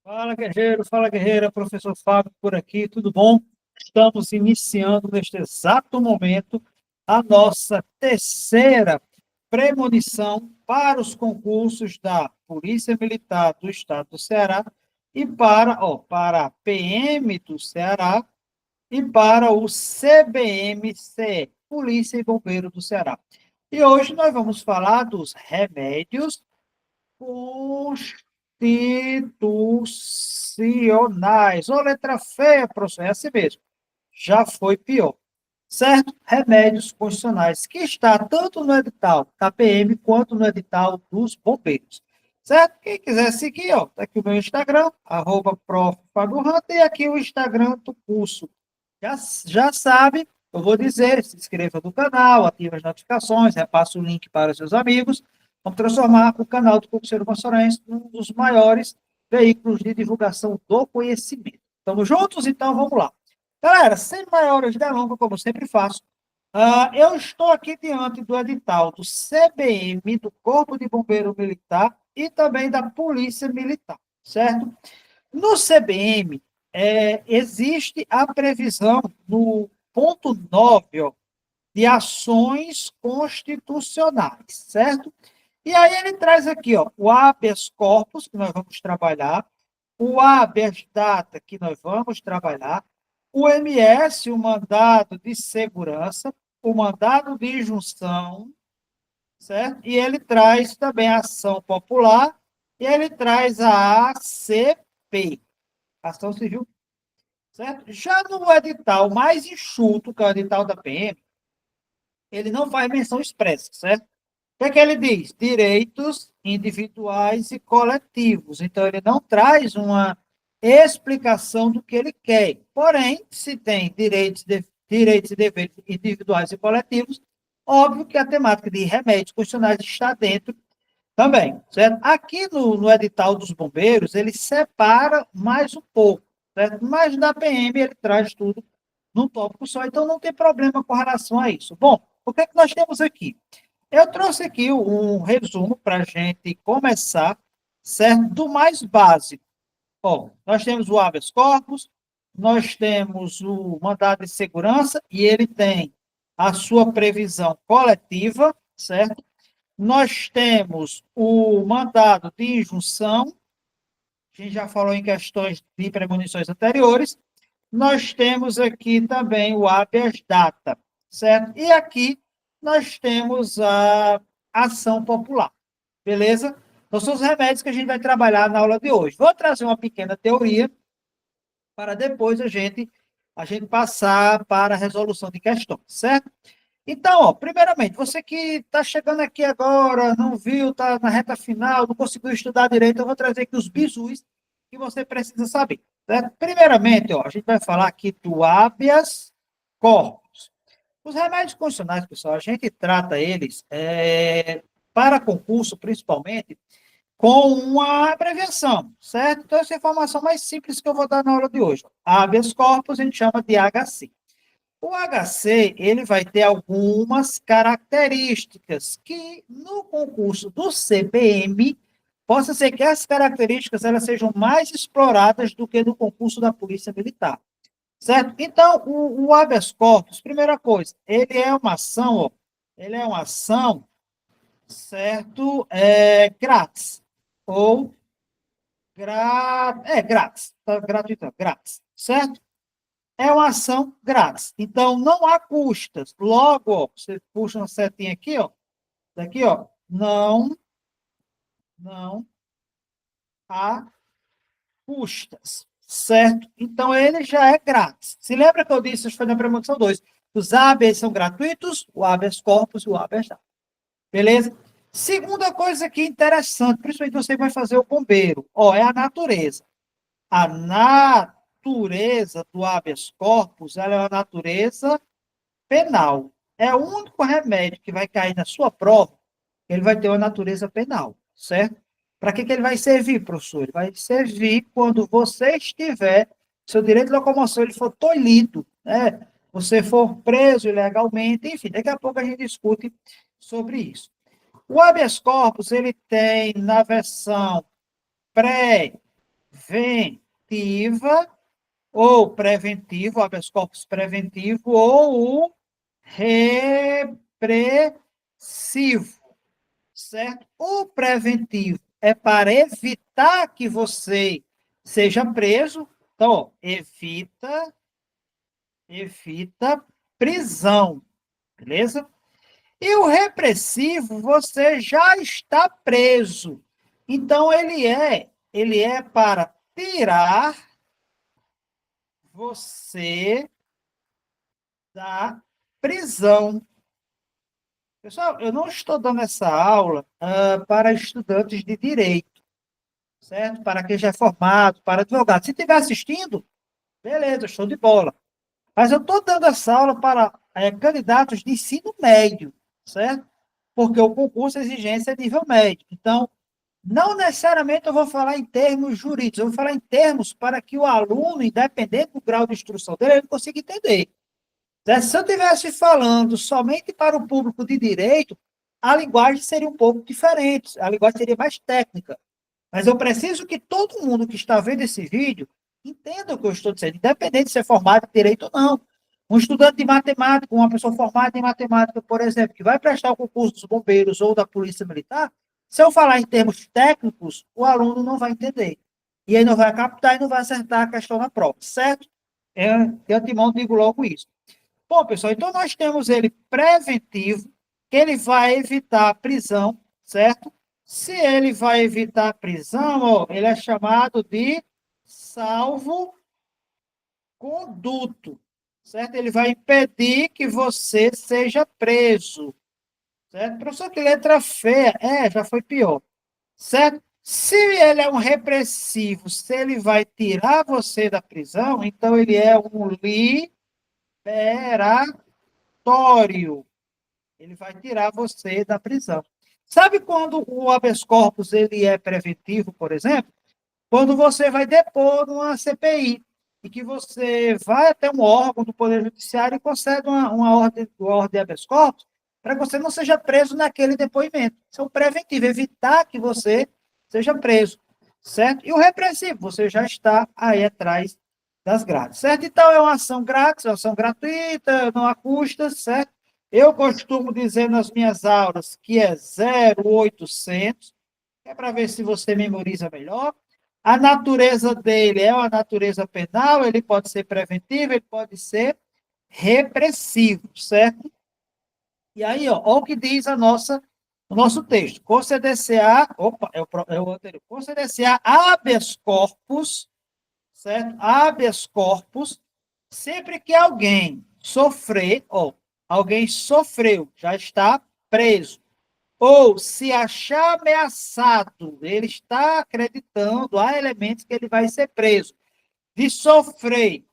Fala guerreira, professor Fábio por aqui, tudo bom? Estamos iniciando neste exato momento a nossa terceira premonição para os concursos da Polícia Militar do Estado do Ceará e para a PM do Ceará e para o CBM-CE, Polícia e Bombeiro do Ceará. E hoje nós vamos falar dos remédios constitucionais. Ô, letra feia, professor, é assim mesmo. Já foi pior. Certo? Remédios constitucionais, que está tanto no edital da PM quanto no edital dos bombeiros. Certo? Quem quiser seguir, ó, tá aqui o meu Instagram, @prof. Fábio Hunter, e aqui o Instagram do curso. Já sabe, eu vou dizer, se inscreva no canal, ative as notificações, repasse o link para os seus amigos. Vamos transformar o canal do Concurseiro Massaranhense num dos maiores veículos de divulgação do conhecimento. Estamos juntos? Então vamos lá. Galera, sem maiores delongas, como eu sempre faço, eu estou aqui diante do edital do CBM, do Corpo de Bombeiro Militar, e também da Polícia Militar, certo? No CBM, existe a previsão no ponto 9, ó, de ações constitucionais, certo? E aí ele traz aqui, ó, o habeas corpus, que nós vamos trabalhar, o habeas data, que nós vamos trabalhar, o MS, o mandado de segurança, o mandado de injunção, certo? E ele traz também a ação popular, e ele traz a ACP, Ação Civil, certo? Já no edital mais enxuto, que é o edital da PM, ele não faz menção expressa, certo? O que é que ele diz? Direitos individuais e coletivos. Então, ele não traz uma explicação do que ele quer. Porém, se tem direitos e deveres individuais e coletivos, óbvio que a temática de remédios constitucionais está dentro também, certo? Aqui no edital dos bombeiros, ele separa mais um pouco, certo? Mas na PM ele traz tudo num tópico só, então não tem problema com relação a isso. Bom, o que é que nós temos aqui? Eu trouxe aqui um resumo para a gente começar, certo? Do mais básico. Bom, nós temos o habeas corpus, nós temos o mandado de segurança, e ele tem a sua previsão coletiva, certo? Nós temos o mandado de injunção, a gente já falou em questões de premonições anteriores. Nós temos aqui também o habeas data, certo? E aqui nós temos a ação popular, beleza? Então, são os remédios que a gente vai trabalhar na aula de hoje. Vou trazer uma pequena teoria para depois a gente passar para a resolução de questões, certo? Então, ó, primeiramente, você que está chegando aqui agora, não viu, está na reta final, não conseguiu estudar direito, eu vou trazer aqui os bizus que você precisa saber, certo? Primeiramente, ó, a gente vai falar aqui do habeas corpus. Os remédios constitucionais, pessoal, a gente trata eles para concurso, principalmente, com uma abreviação, certo? Então, essa é a informação mais simples que eu vou dar na aula de hoje. Habeas corpus a gente chama de HC. O HC, ele vai ter algumas características que no concurso do CPM, possa ser que as características elas sejam mais exploradas do que no concurso da Polícia Militar, certo? Então, o habeas corpus, primeira coisa, ele é uma ação, ó, ele é uma ação, certo, grátis, ou grátis, tá, gratuito, grátis, certo? É uma ação grátis. Então, não há custas. Logo, ó, você puxa uma setinha aqui, ó, daqui, ó, não há custas, certo? Então, ele já é grátis. Se lembra que eu disse, isso foi na premonição 2, os habeas são gratuitos, o habeas corpus e o habeas data. Beleza? Segunda coisa aqui interessante, principalmente você vai fazer o bombeiro, ó, é a natureza. A natureza do habeas corpus, ela é uma natureza penal. É o único remédio que vai cair na sua prova, ele vai ter uma natureza penal, certo? Para que ele vai servir, professor? Ele vai servir quando você estiver, seu direito de locomoção ele for tolhido, né? Você for preso ilegalmente, enfim, daqui a pouco a gente discute sobre isso. O habeas corpus, ele tem na versão pré preventiva ou preventivo, habeas corpus preventivo, ou o repressivo, certo? O preventivo é para evitar que você seja preso, então, ó, evita prisão, beleza? E o repressivo, você já está preso. Então, ele é para tirar você da prisão. Pessoal, eu não estou dando essa aula para estudantes de direito, certo? Para quem já é formado, para advogado. Se estiver assistindo, beleza, show de bola. Mas eu estou dando essa aula para candidatos de ensino médio, certo? Porque o concurso, a exigência é nível médio. Então, não necessariamente eu vou falar em termos jurídicos, eu vou falar em termos para que o aluno, independente do grau de instrução dele, ele consiga entender. Se eu estivesse falando somente para o público de direito, a linguagem seria um pouco diferente, a linguagem seria mais técnica. Mas eu preciso que todo mundo que está vendo esse vídeo entenda o que eu estou dizendo, independente de ser formado em direito ou não. Um estudante de matemática, uma pessoa formada em matemática, por exemplo, que vai prestar o concurso dos bombeiros ou da polícia militar, se eu falar em termos técnicos, o aluno não vai entender. E aí não vai captar e não vai acertar a questão na prova, certo? De antemão digo logo isso. Bom, pessoal, então nós temos ele preventivo, que ele vai evitar a prisão, certo? Se ele vai evitar a prisão, ó, ele é chamado de salvo-conduto, certo? Ele vai impedir que você seja preso, certo? Professor, que letra feia. Já foi pior, certo? Se ele é um repressivo, se ele vai tirar você da prisão, então ele é um liberatório. Ele vai tirar você da prisão. Sabe quando o habeas corpus ele é preventivo, por exemplo? Quando você vai depor numa CPI e que você vai até um órgão do Poder Judiciário e concede uma ordem de habeas corpus para que você não seja preso naquele depoimento. Isso é um preventivo, evitar que você seja preso, certo? E o repressivo, você já está aí atrás das grades, certo? Então, é uma ação grátis, é uma ação gratuita, não há custas, certo? Eu costumo dizer nas minhas aulas que é 0,800, é para ver se você memoriza melhor. A natureza dele é uma natureza penal, ele pode ser preventivo, ele pode ser repressivo, certo? E aí, ó o que diz o nosso texto. Conceder-se-á, é o anterior, conceder-se-á habeas corpus, certo? Habeas corpus, sempre que alguém alguém sofreu, já está preso, ou se achar ameaçado, ele está acreditando, há elementos que ele vai ser preso, de sofrer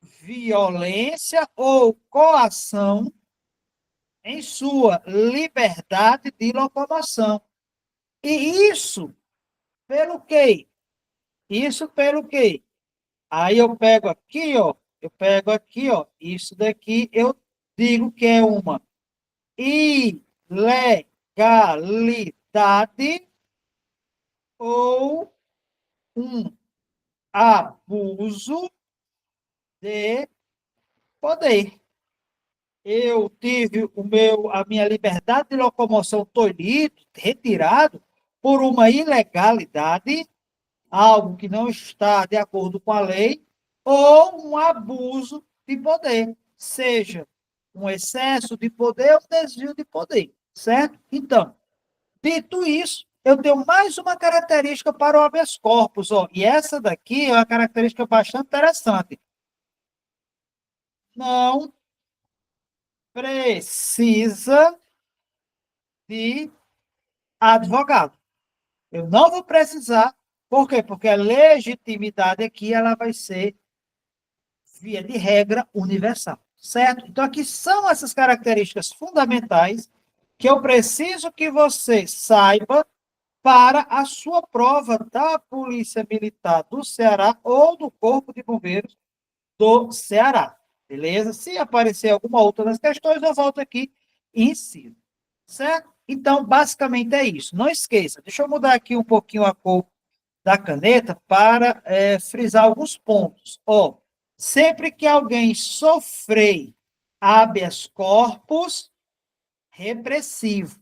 violência ou coação em sua liberdade de locomoção. E isso pelo quê? Isso pelo quê? Aí eu pego aqui, ó, isso daqui eu digo que é uma ilegalidade ou um abuso de poder. Eu tive a minha liberdade de locomoção tolhido, retirado por uma ilegalidade, algo que não está de acordo com a lei, ou um abuso de poder, seja um excesso de poder ou um desvio de poder, certo? Então, dito isso, eu tenho mais uma característica para o habeas corpus, ó, e essa daqui é uma característica bastante interessante. Não precisa de advogado. Eu não vou precisar. Por quê? Porque a legitimidade aqui ela vai ser, via de regra, universal. Certo? Então, aqui são essas características fundamentais que eu preciso que você saiba para a sua prova da Polícia Militar do Ceará ou do Corpo de Bombeiros do Ceará. Beleza? Se aparecer alguma outra das questões, eu volto aqui e ensino. Certo? Então, basicamente é isso. Não esqueça, deixa eu mudar aqui um pouquinho a cor da caneta para frisar alguns pontos. Ó, sempre que alguém sofrer habeas corpus repressivo,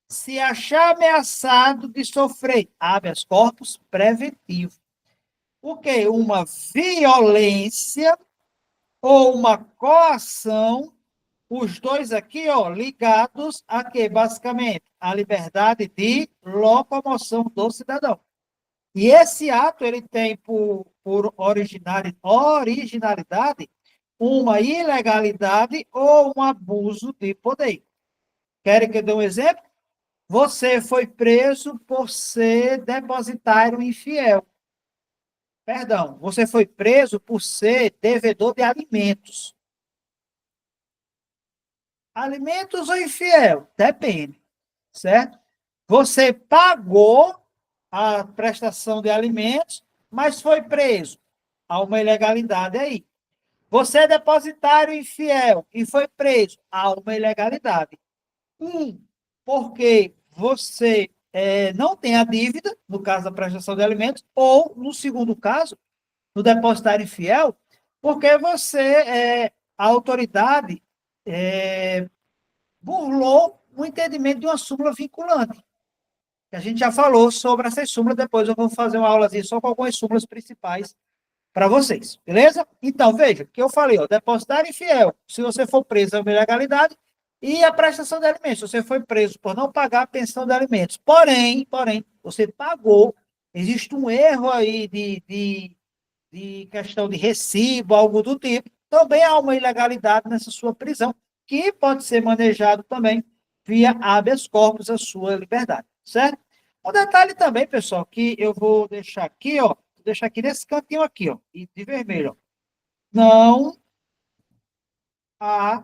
se achar ameaçado de sofrer habeas corpus preventivo. O quê? Uma violência ou uma coação, os dois aqui, ó, ligados a quê? Basicamente, a liberdade de locomoção do cidadão. E esse ato, ele tem por originalidade uma ilegalidade ou um abuso de poder. Querem que eu dê um exemplo? Você foi preso por ser depositário infiel. Perdão, você foi preso por ser devedor de alimentos. Alimentos ou infiel? Depende, certo? Você pagou a prestação de alimentos, mas foi preso. Há uma ilegalidade aí. Você é depositário infiel e foi preso. Há uma ilegalidade. Porque você não tem a dívida, no caso da prestação de alimentos, ou, no segundo caso, no depositário infiel, porque a autoridade, burlou o entendimento de uma súmula vinculante. A gente já falou sobre essas súmulas, depois eu vou fazer uma aulazinha só com algumas súmulas principais para vocês, beleza? Então, veja, que eu falei, ó, depositário infiel, se você for preso, é uma ilegalidade, e a prestação de alimentos, se você foi preso por não pagar a pensão de alimentos. Porém, você pagou, existe um erro aí de questão de recibo, algo do tipo, também há uma ilegalidade nessa sua prisão, que pode ser manejado também via habeas corpus, a sua liberdade, certo? Um detalhe também, pessoal, que eu vou deixar aqui, ó, vou deixar aqui nesse cantinho aqui, ó, e de vermelho, ó. Não há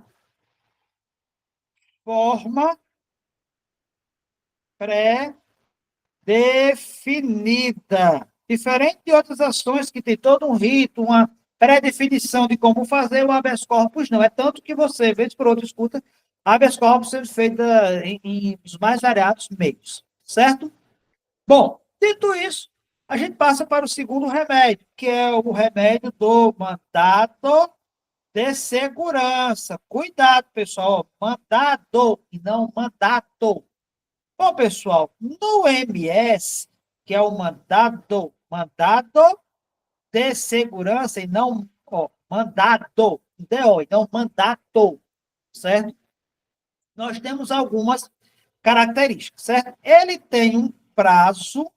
forma pré-definida. Diferente de outras ações que tem todo um rito, uma pré-definição de como fazer, o habeas corpus não. É tanto que você, vez por outra, escuta habeas corpus sendo feita em os mais variados meios, certo? Bom, dito isso, a gente passa para o segundo remédio, que é o remédio do mandato de segurança. Cuidado, pessoal, mandado e não mandato. Bom, pessoal, no MS, que é o mandado de segurança e não, ó, mandado, DO, e não mandato, certo? Nós temos algumas características, certo? Ele tem um prazo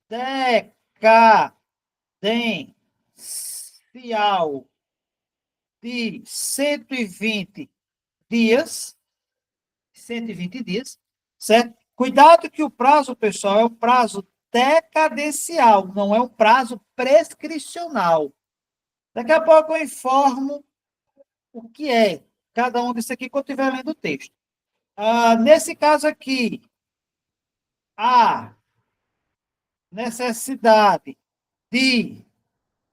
decadencial de 120 dias, certo? Cuidado que o prazo, pessoal, é um prazo decadencial, não é um prazo prescricional. Daqui a pouco eu informo o que é cada um disso aqui quando eu estiver lendo o texto. Nesse caso aqui, a necessidade de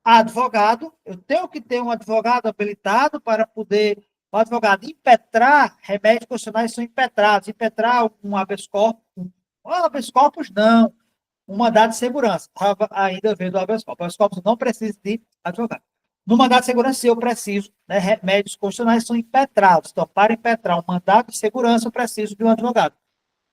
advogado, eu tenho que ter um advogado habilitado para poder o advogado impetrar, remédios constitucionais são impetrados, impetrar um habeas corpus, habeas corpus não, um mandado de segurança, ainda vendo o habeas corpus. O habeas corpus não precisa de advogado. No mandado de segurança, eu preciso, né, remédios constitucionais são impetrados. Então, para impetrar um mandado de segurança, eu preciso de um advogado.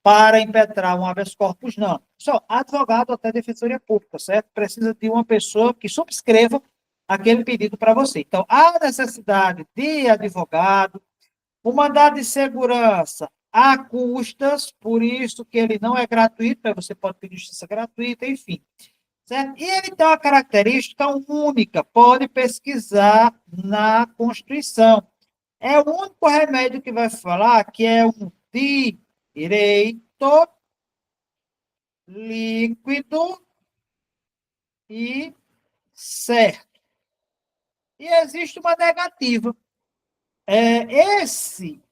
Para impetrar um habeas corpus, não. Só advogado até defensoria pública, certo? Precisa de uma pessoa que subscreva aquele pedido para você. Então, há necessidade de advogado, o mandado de segurança a custas, por isso que ele não é gratuito, mas você pode pedir justiça gratuita, enfim. Certo? E ele tem uma característica única, pode pesquisar na Constituição. É o único remédio que vai falar que é um direito líquido e certo. E existe uma negativa. Esse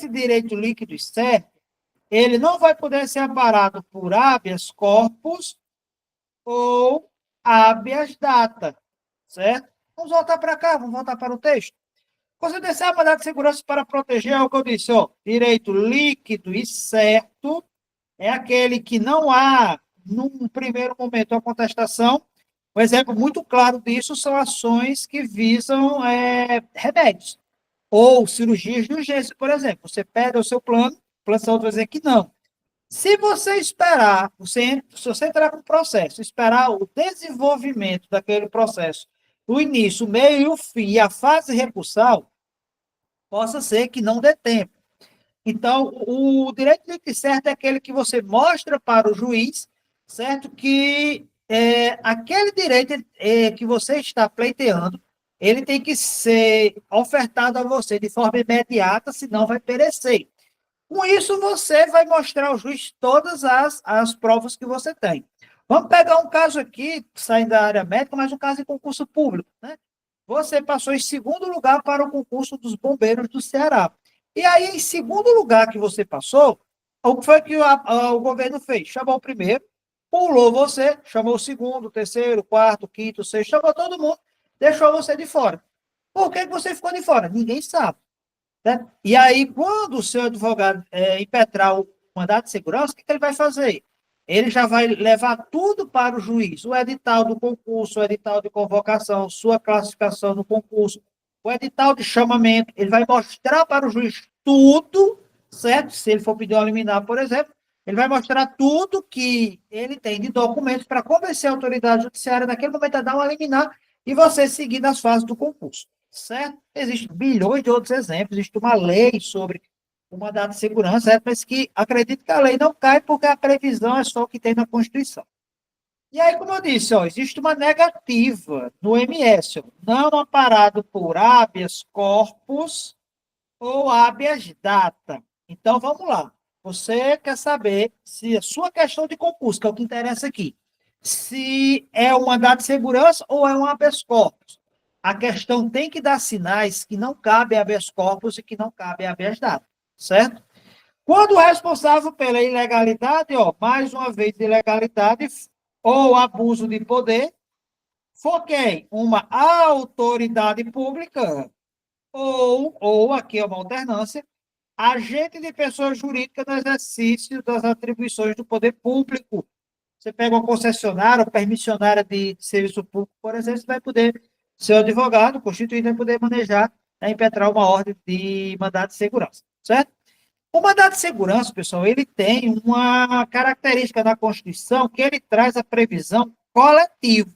direito líquido e certo, ele não vai poder ser amparado por habeas corpus ou habeas data, certo? Vamos voltar para cá, vamos voltar para o texto. Considerar a mandado de segurança para proteger, é o que eu disse, ó, direito líquido e certo é aquele que não há num primeiro momento, a contestação. Um exemplo muito claro disso são ações que visam remédios ou cirurgias de urgência, por exemplo. Você pede o seu plano, o plano de saúde vai dizer que não. Se você esperar, se você entrar com o processo, esperar o desenvolvimento daquele processo, o início, o meio e o fim, e a fase recursal, possa ser que não dê tempo. Então, o direito de certo é aquele que você mostra para o juiz, certo? Que aquele direito que você está pleiteando, ele tem que ser ofertado a você de forma imediata, senão vai perecer. Com isso, você vai mostrar ao juiz todas as provas que você tem. Vamos pegar um caso aqui, saindo da área médica, mas um caso de concurso público, né? Você passou em segundo lugar para o concurso dos bombeiros do Ceará. E aí, em segundo lugar que você passou, o que foi que o governo fez? Chamou o primeiro, pulou você, chamou o segundo, o terceiro, o quarto, o quinto, o sexto, chamou todo mundo, deixou você de fora. Por que você ficou de fora? Ninguém sabe. Né? E aí, quando o seu advogado impetrar o mandado de segurança, o que ele vai fazer? Ele já vai levar tudo para o juiz, o edital do concurso, o edital de convocação, sua classificação no concurso, o edital de chamamento, ele vai mostrar para o juiz tudo, certo? Se ele for pedir uma liminar, por exemplo, ele vai mostrar tudo que ele tem de documentos para convencer a autoridade judiciária naquele momento a dar uma liminar e você seguir nas fases do concurso, certo? Existem bilhões de outros exemplos, existe uma lei sobre o mandado de segurança, certo? Mas que acredito que a lei não cai porque a previsão é só o que tem na Constituição. E aí, como eu disse, ó, existe uma negativa no MS, ó, não amparado por habeas corpus ou habeas data. Então, vamos lá. Você quer saber se a sua questão de concurso, que é o que interessa aqui, se é um mandado de segurança ou é um habeas corpus. A questão tem que dar sinais que não cabe habeas corpus e que não cabe habeas data, certo? Quando o responsável pela ilegalidade, ó, mais uma vez, ilegalidade ou abuso de poder, for quem? Uma autoridade pública ou aqui é uma alternância, agente de pessoa jurídica no exercício das atribuições do poder público. Você pega uma concessionária ou permissionária de serviço público, por exemplo, você vai poder, seu advogado constituído, vai poder manejar, impetrar uma ordem de mandado de segurança, certo? O mandado de segurança, pessoal, ele tem uma característica na Constituição que ele traz a previsão coletiva,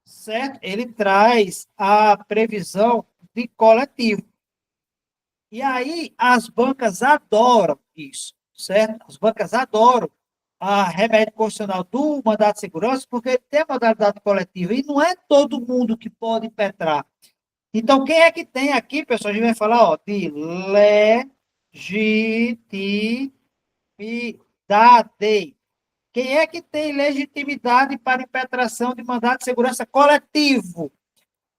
certo? Ele traz a previsão de coletivo. E aí as bancas adoram isso, certo? As bancas adoram a remédio constitucional do mandado de segurança, porque ele tem a modalidade coletiva e não é todo mundo que pode impetrar. Então, quem é que tem aqui, pessoal? A gente vai falar ó, de legitimidade. Quem é que tem legitimidade para impetração de mandado de segurança coletivo?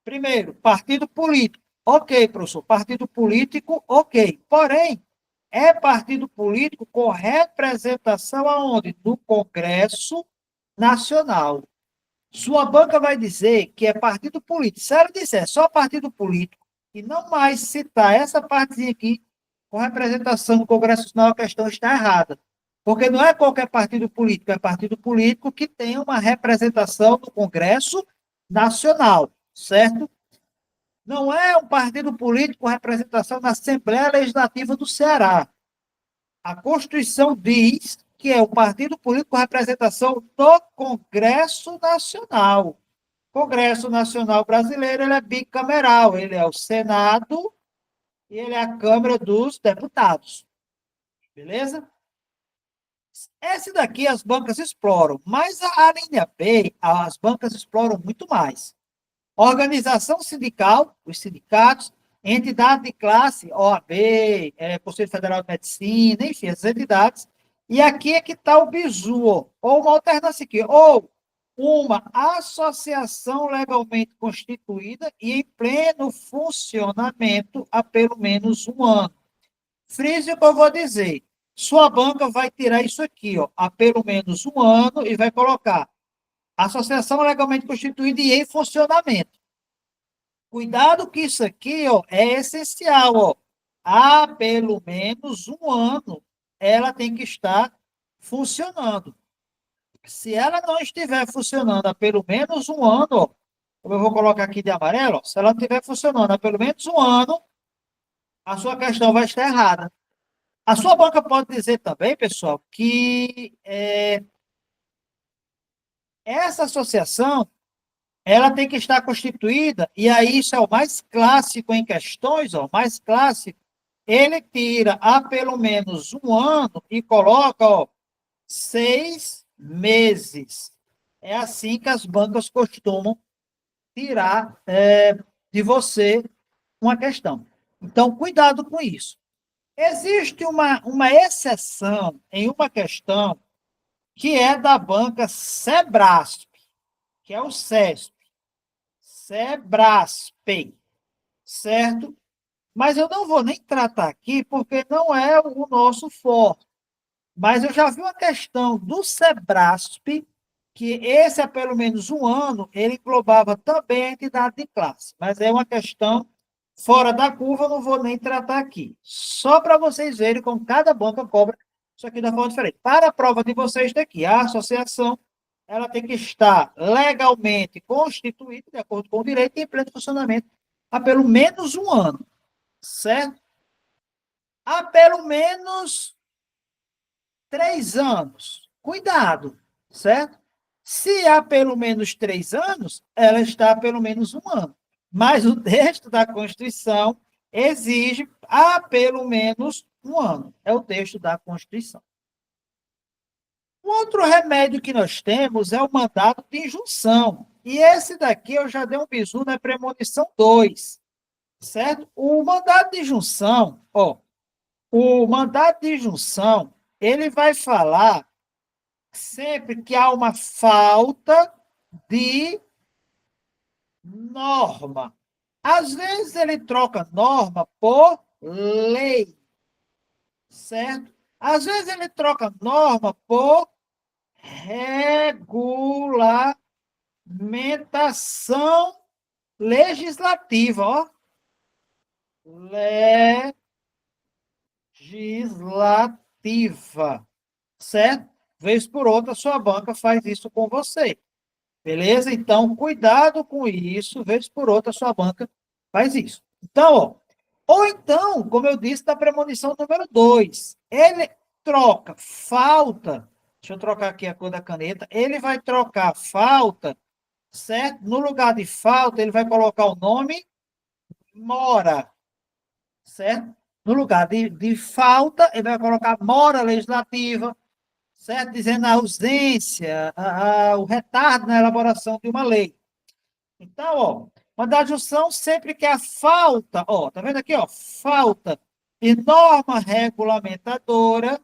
Primeiro, partido político. Ok, professor, partido político, ok. Porém, é partido político com representação aonde? No Congresso Nacional. Sua banca vai dizer que é partido político. Se ela disser só partido político e não mais citar essa partezinha aqui com representação no Congresso Nacional, a questão está errada. Porque não é qualquer partido político, é partido político que tem uma representação no Congresso Nacional, certo? Não é um partido político com representação na Assembleia Legislativa do Ceará. A Constituição diz que é o partido político com representação do Congresso Nacional. O Congresso Nacional Brasileiro ele é bicameral, ele é o Senado e ele é a Câmara dos Deputados. Beleza? Esse daqui as bancas exploram, mas a linha B, as bancas exploram muito mais. Organização sindical, os sindicatos, entidade de classe, OAB, Conselho Federal de Medicina, enfim, as entidades. E aqui é que está o bizu, ou uma alternância aqui, ou uma associação legalmente constituída e em pleno funcionamento há pelo menos um ano. Frise o que eu vou dizer. Sua banca vai tirar isso aqui, ó, há pelo menos um ano e vai colocar associação legalmente constituída e em funcionamento. Cuidado que isso aqui ó, é essencial. Ó. Há pelo menos um ano ela tem que estar funcionando. Se ela não estiver funcionando há pelo menos um ano, ó, como eu vou colocar aqui de amarelo, ó, se ela não estiver funcionando há pelo menos um ano, a sua questão vai estar errada. A sua banca pode dizer também, pessoal, que essa associação ela tem que estar constituída, e aí isso é o mais clássico em questões, ó, mais clássico, ele tira há pelo menos um ano e coloca, ó, 6 meses. É assim que as bancas costumam tirar de você uma questão. Então, cuidado com isso. Existe uma exceção em uma questão que é da banca Sebrasp, que é o SESP. Sebrasp, certo? Mas eu não vou nem tratar aqui, porque não é o nosso forte. Mas eu já vi uma questão do Sebrasp, que esse há pelo menos um ano, ele englobava também a entidade de classe. Mas é uma questão fora da curva, eu não vou nem tratar aqui. Só para vocês verem como cada banca cobra isso aqui da forma diferente. Para a prova de vocês daqui, a associação ela tem que estar legalmente constituída, de acordo com o direito, e em pleno funcionamento há pelo menos um ano, certo? Há pelo menos 3 anos. Cuidado, certo? Se há pelo menos 3 anos, ela está há pelo menos um ano. Mas o texto da Constituição exige há pelo menos um ano. É o texto da Constituição. O outro remédio que nós temos é o mandato de injunção. E esse daqui eu já dei um bisu na premonição 2, certo? O mandato de injunção, ó, o mandato de injunção, ele vai falar sempre que há uma falta de norma. Às vezes ele troca norma por lei, certo? Às vezes ele troca norma por regulamentação legislativa, ó. Legislativa, certo? Vez por outra, sua banca faz isso com você. Beleza? Então, cuidado com isso, vez por outra, sua banca faz isso. Então, ó, ou então, como eu disse, da premonição número 2, ele troca falta, deixa eu trocar aqui a cor da caneta, ele vai trocar falta, certo? No lugar de falta, ele vai colocar o nome mora, certo? No lugar de falta, ele vai colocar mora legislativa, certo? Dizendo a ausência, o retardo na elaboração de uma lei. Então, ó, mandar junção sempre que a falta, ó, tá vendo aqui, ó, falta de norma regulamentadora,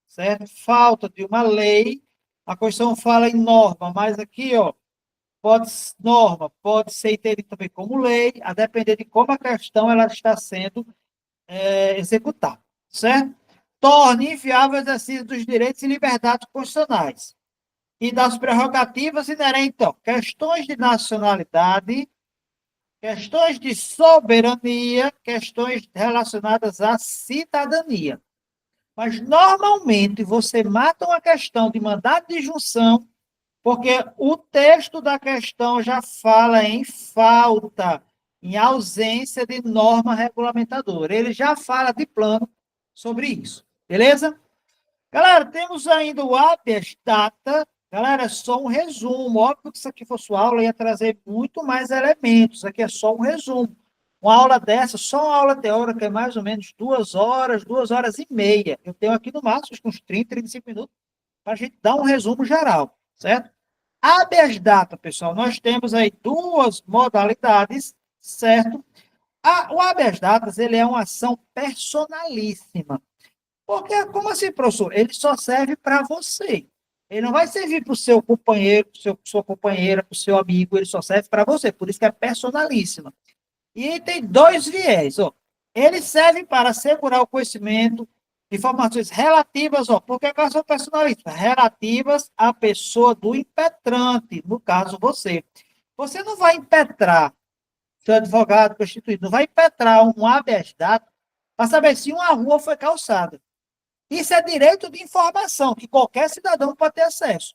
certo? Falta de uma lei, a Constituição fala em norma, mas aqui, ó, pode ser entendido também como lei, a depender de como a questão ela está sendo executada, certo? Torne inviável o exercício dos direitos e liberdades constitucionais e das prerrogativas inerentes, ó, questões de nacionalidade, questões de soberania, questões relacionadas à cidadania. Mas, normalmente, você mata uma questão de mandato de junção, porque o texto da questão já fala em falta, em ausência de norma regulamentadora. Ele já fala de plano sobre isso. Beleza? Galera, temos ainda o habeas data. Galera, é só um resumo. Óbvio que isso aqui fosse aula, ia trazer muito mais elementos. Aqui é só um resumo. Uma aula dessa, só uma aula teórica, é mais ou menos 2 horas, 2 horas e meia. Eu tenho aqui no máximo uns 30, 35 minutos para a gente dar um resumo geral, certo? Habeas data, pessoal, nós temos aí duas modalidades, certo? O habeas data, ele é uma ação personalíssima. Porque, como assim, professor? Ele só serve para você. Ele não vai servir para o seu companheiro, para sua companheira, para o seu amigo, ele só serve para você. Por isso que é personalíssima. E tem dois viés. Ó. Ele serve para assegurar o conhecimento de informações relativas, ó, porque elas são personalistas, relativas à pessoa do impetrante, no caso você. Você não vai impetrar, seu advogado constituído, não vai impetrar um habeas data para saber se uma rua foi calçada. Isso é direito de informação, que qualquer cidadão pode ter acesso.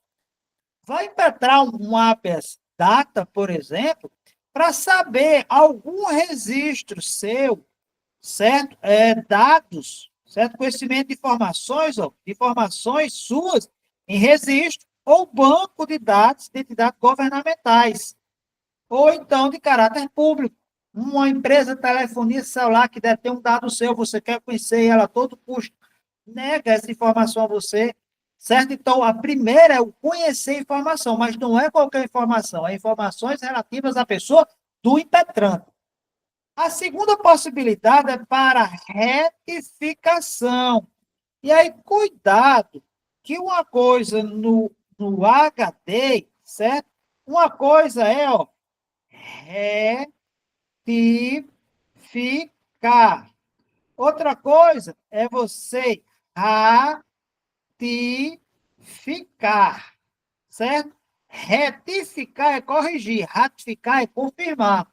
Vai impetrar um habeas data, por exemplo, para saber algum registro seu, certo? Dados, certo? Conhecimento de informações, ó, de informações suas em registro ou banco de dados de entidades governamentais, ou então de caráter público. Uma empresa de telefonia celular que deve ter um dado seu, você quer conhecer ela a todo custo, nega essa informação a você, certo? Então, a primeira é o conhecer informação, mas não é qualquer informação, é informações relativas à pessoa do impetrante. A segunda possibilidade é para retificação. E aí, cuidado, que uma coisa no HD, certo? Uma coisa é, ó, retificar. Outra coisa é você ratificar, certo? Retificar é corrigir, ratificar é confirmar.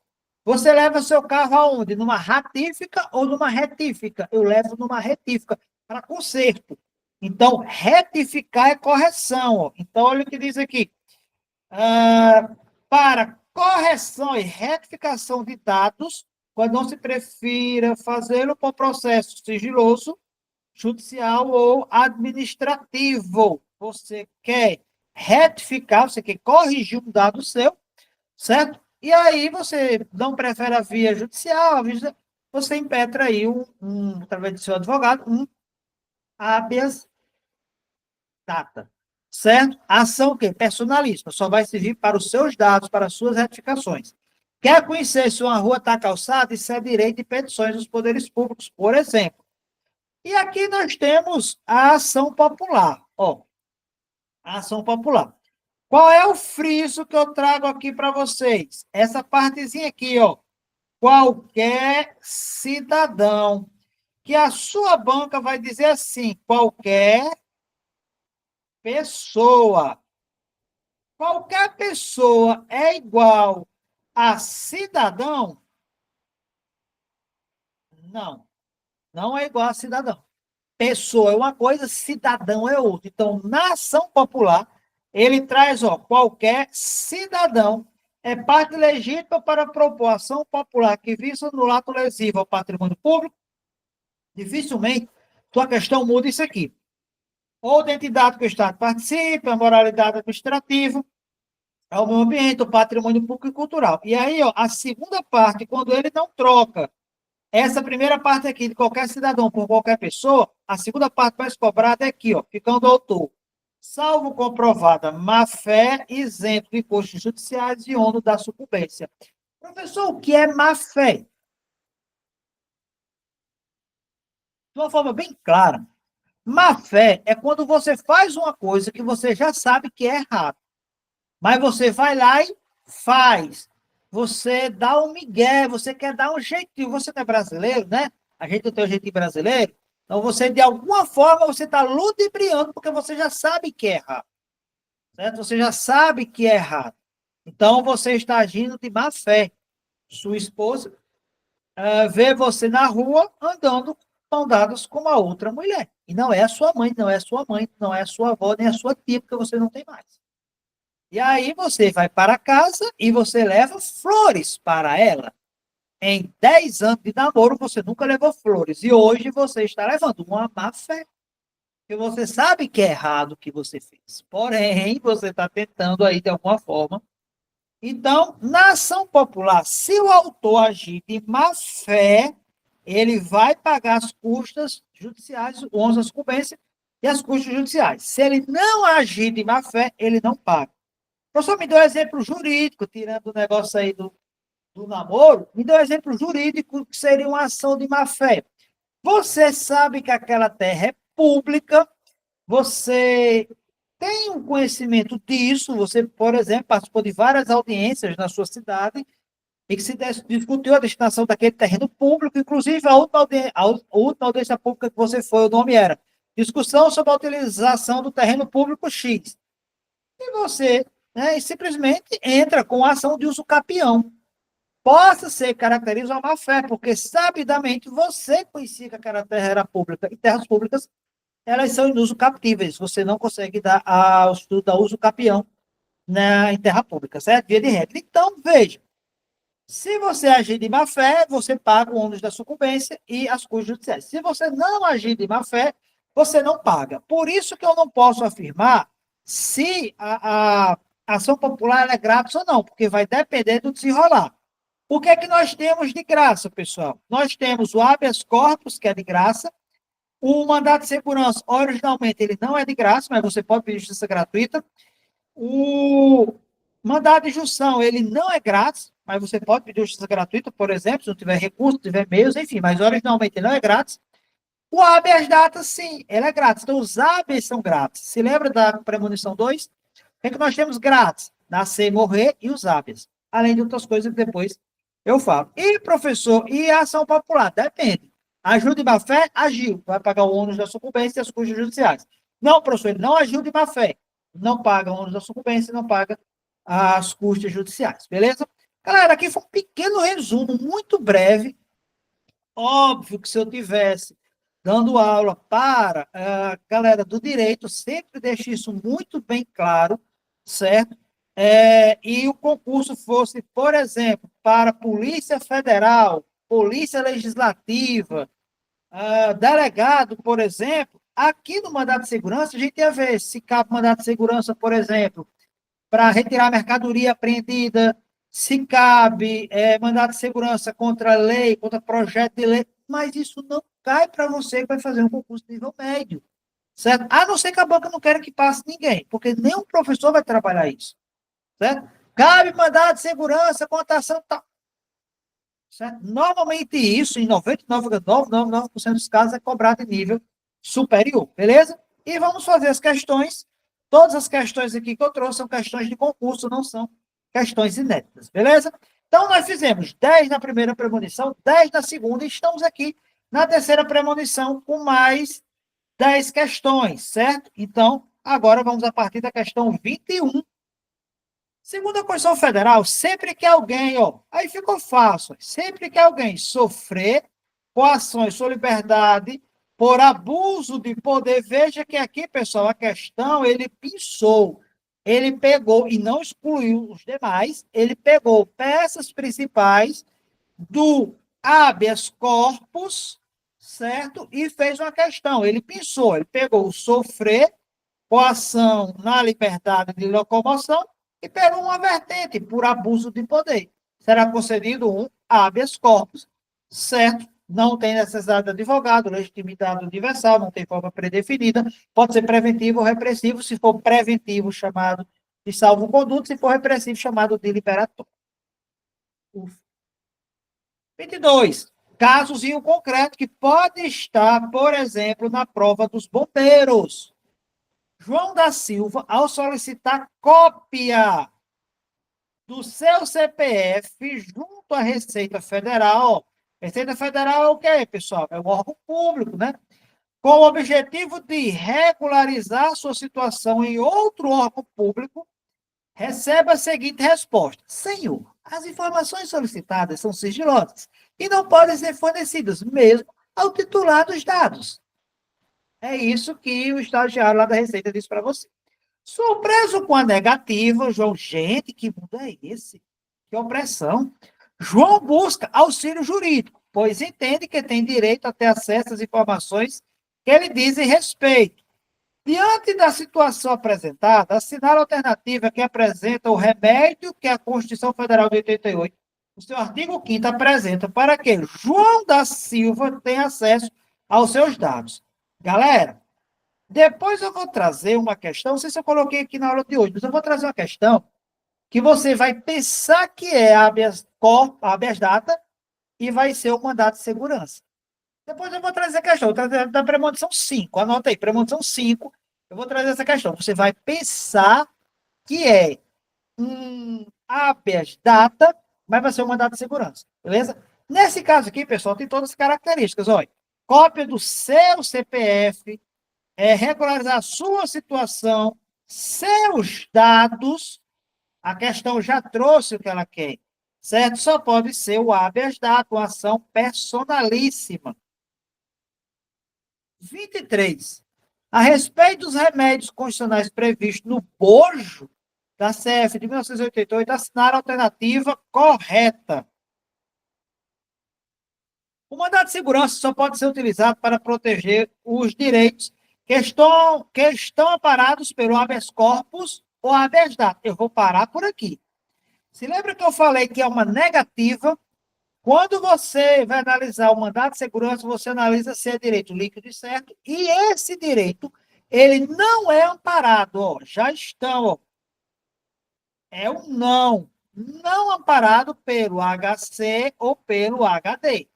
Você leva seu carro aonde? Numa ratífica ou numa retífica? Eu levo numa retífica para conserto. Então, retificar é correção. Ó. Então, olha o que diz aqui. Para correção e retificação de dados, quando não se prefira fazê-lo por processo sigiloso, judicial ou administrativo. Você quer retificar, você quer corrigir um dado seu, certo? E aí você não prefere a via judicial, você impetra aí, através do seu advogado, um habeas data, certo? Ação que personalíssima, só vai servir para os seus dados, para as suas retificações. Quer conhecer se uma rua está calçada? Isso é direito de petições dos poderes públicos, por exemplo. E aqui nós temos a ação popular. Ó, a ação popular. Qual é o friso que eu trago aqui para vocês? Essa partezinha aqui, ó. Qualquer cidadão. Que a sua banca vai dizer assim, qualquer pessoa. Qualquer pessoa é igual a cidadão? Não, não é igual a cidadão. Pessoa é uma coisa, cidadão é outra. Então, na ação popular, ele traz, ó, qualquer cidadão é parte legítima para propor ação popular que visa no ato lesivo ao patrimônio público. Dificilmente sua questão muda isso aqui. Ou da entidade que o Estado participa, a moralidade administrativa, ao meio ambiente, o patrimônio público e cultural. E aí, ó, a segunda parte, quando ele não troca essa primeira parte aqui de qualquer cidadão por qualquer pessoa, a segunda parte mais cobrada é aqui, ó, ficando o autor. Salvo comprovada má-fé, isento de custos judiciais e ônus da sucumbência. Professor, o que é má-fé? De uma forma bem clara, má-fé é quando você faz uma coisa que você já sabe que é errado, mas você vai lá e faz. Você dá um migué, você quer dar um jeitinho. Você não é brasileiro, né? A gente não tem um jeitinho brasileiro. Então, você, de alguma forma, você está ludibriando porque você já sabe que é errado. Certo? Você já sabe que é errado. Então, você está agindo de má fé. Sua esposa vê você na rua andando mão dadas com uma outra mulher. E não é a sua mãe, não é a sua mãe, não é a sua avó, nem a sua tia, porque você não tem mais. E aí você vai para casa e você leva flores para ela. Em 10 anos de namoro, você nunca levou flores. E hoje você está levando uma má fé. Porque você sabe que é errado o que você fez. Porém, você está tentando aí de alguma forma. Então, na ação popular, se o autor agir de má fé, ele vai pagar as custas judiciais, o ônus da sucumbência e as custas judiciais. Se ele não agir de má fé, ele não paga. Professor, me deu um exemplo jurídico, tirando o negócio aí do namoro, me deu um exemplo jurídico que seria uma ação de má-fé. Você sabe que aquela terra é pública, você tem um conhecimento disso, você, por exemplo, participou de várias audiências na sua cidade e que se discutiu a destinação daquele terreno público, inclusive a última audiência pública que você foi, o nome era Discussão sobre a utilização do terreno público X. E você, né, simplesmente entra com a ação de uso capião. possa ser caracteriza uma má-fé, porque sabidamente você conhecia que aquela terra era pública, e terras públicas, elas são em uso captíveis, você não consegue dar ao estudo da uso capião em terra pública, certo? Via de regra. Então, veja, se você agir de má fé, você paga o ônus da sucumbência e as custas judiciais. Se você não agir de má fé, você não paga. Por isso que eu não posso afirmar se a ação popular é grátis ou não, porque vai depender do desenrolar. O que é que nós temos de graça, pessoal? Nós temos o habeas corpus, que é de graça. O mandato de segurança, originalmente, ele não é de graça, mas você pode pedir justiça gratuita. O mandado de injunção, ele não é grátis, mas você pode pedir justiça gratuita, por exemplo, se não tiver recurso, tiver meios, enfim, mas originalmente ele não é grátis. O habeas data, sim, ele é grátis. Então, os habeas são grátis. Se lembra da premonição 2? O que é que nós temos grátis? Nascer, morrer e os habeas. Além de outras coisas que depois eu falo. E, professor, e a ação popular? Depende. Ajuda de má fé? Agiu. Vai pagar o ônus da sucumbência e as custas judiciais. Não, professor, ele não agiu de má fé. Não paga o ônus da sucumbência, não paga as custas judiciais. Beleza? Galera, aqui foi um pequeno resumo, muito breve. Óbvio que se eu tivesse dando aula para a galera do direito, sempre deixe isso muito bem claro, certo? E o concurso fosse, por exemplo, para Polícia Federal, Polícia Legislativa, delegado, por exemplo, aqui no mandato de segurança, a gente ia ver se cabe mandato de segurança, por exemplo, para retirar mercadoria apreendida, se cabe mandato de segurança contra a lei, contra projeto de lei, mas isso não cai para você que vai fazer um concurso de nível médio, certo? A não ser que a banca não queira que passe ninguém, porque nenhum professor vai trabalhar isso, certo? Cabe mandado de segurança, contação, tal. Certo? Normalmente isso, em 99,999% dos casos, é cobrado em nível superior, beleza? E vamos fazer as questões. Todas as questões aqui que eu trouxe são questões de concurso, não são questões inéditas, beleza? Então, nós fizemos 10 na primeira premonição, 10 na segunda, e estamos aqui na terceira premonição com mais 10 questões, certo? Então, agora vamos a partir da questão 21. Segundo a Constituição Federal, sempre que alguém, aí ficou fácil, sempre que alguém sofrer coações sua liberdade por abuso de poder, veja que aqui, pessoal, a questão, ele pensou, ele pegou e não excluiu os demais, ele pegou peças principais do habeas corpus, certo? E fez uma questão, ele pensou, ele pegou o sofrer coação na liberdade de locomoção e pegou uma vertente por abuso de poder. Será concedido um habeas corpus, certo? Não tem necessidade de advogado, legitimidade universal, não tem forma predefinida, pode ser preventivo ou repressivo, se for preventivo, chamado de salvo-conduto, se for repressivo, chamado de liberatório. 22. Casos em um concreto que pode estar, por exemplo, na prova dos bombeiros. João da Silva, ao solicitar cópia do seu CPF junto à Receita Federal, Receita Federal é o quê, pessoal? É um órgão público, né? Com o objetivo de regularizar sua situação em outro órgão público, recebe a seguinte resposta: Senhor, as informações solicitadas são sigilosas e não podem ser fornecidas mesmo ao titular dos dados. É isso que o estagiário lá da Receita disse para você. Surpreso com a negativa, João, gente, que mundo é esse? Que opressão. João busca auxílio jurídico, pois entende que tem direito a ter acesso às informações que lhe dizem respeito. Diante da situação apresentada, assinala a alternativa que apresenta o remédio que a Constituição Federal de 88, o seu artigo 5º, apresenta para que João da Silva tenha acesso aos seus dados. Galera, depois eu vou trazer uma questão, não sei se eu coloquei aqui na aula de hoje, mas eu vou trazer uma questão que você vai pensar que é habeas data e vai ser o mandato de segurança. Depois eu vou trazer a questão, vou trazer da premonição 5, anota aí, premonição 5, eu vou trazer essa questão. Você vai pensar que é um habeas data, mas vai ser um mandato de segurança, beleza? Nesse caso aqui, pessoal, tem todas as características, olha, cópia do seu CPF, regularizar a sua situação, seus dados, a questão já trouxe o que ela quer. certo? Só pode ser o habeas data, uma ação personalíssima. 23. A respeito dos remédios constitucionais previstos no bojo da CF de 1988, assinar a alternativa correta. O mandado de segurança só pode ser utilizado para proteger os direitos que estão amparados pelo habeas corpus ou habeas data. Eu vou parar por aqui. Se lembra que eu falei que é uma negativa? Quando você vai analisar o mandado de segurança, você analisa se é direito líquido e certo, e esse direito, ele não é amparado, ó, já estão, ó, é um não amparado pelo HC ou pelo HD.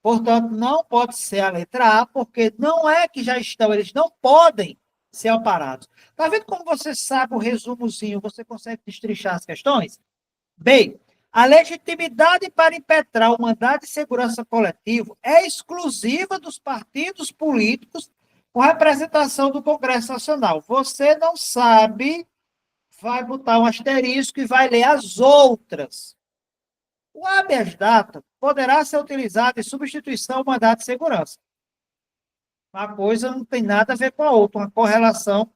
Portanto, não pode ser a letra A, porque não é que já estão, eles não podem ser amparados. Está vendo como você sabe o resumozinho, você consegue destrinchar as questões? Bem, a legitimidade para impetrar o mandado de segurança coletivo é exclusiva dos partidos políticos com representação do Congresso Nacional. Você não sabe, vai botar um asterisco e vai ler as outras. O habeas data poderá ser utilizado em substituição ao mandado de segurança. Uma coisa não tem nada a ver com a outra, uma correlação.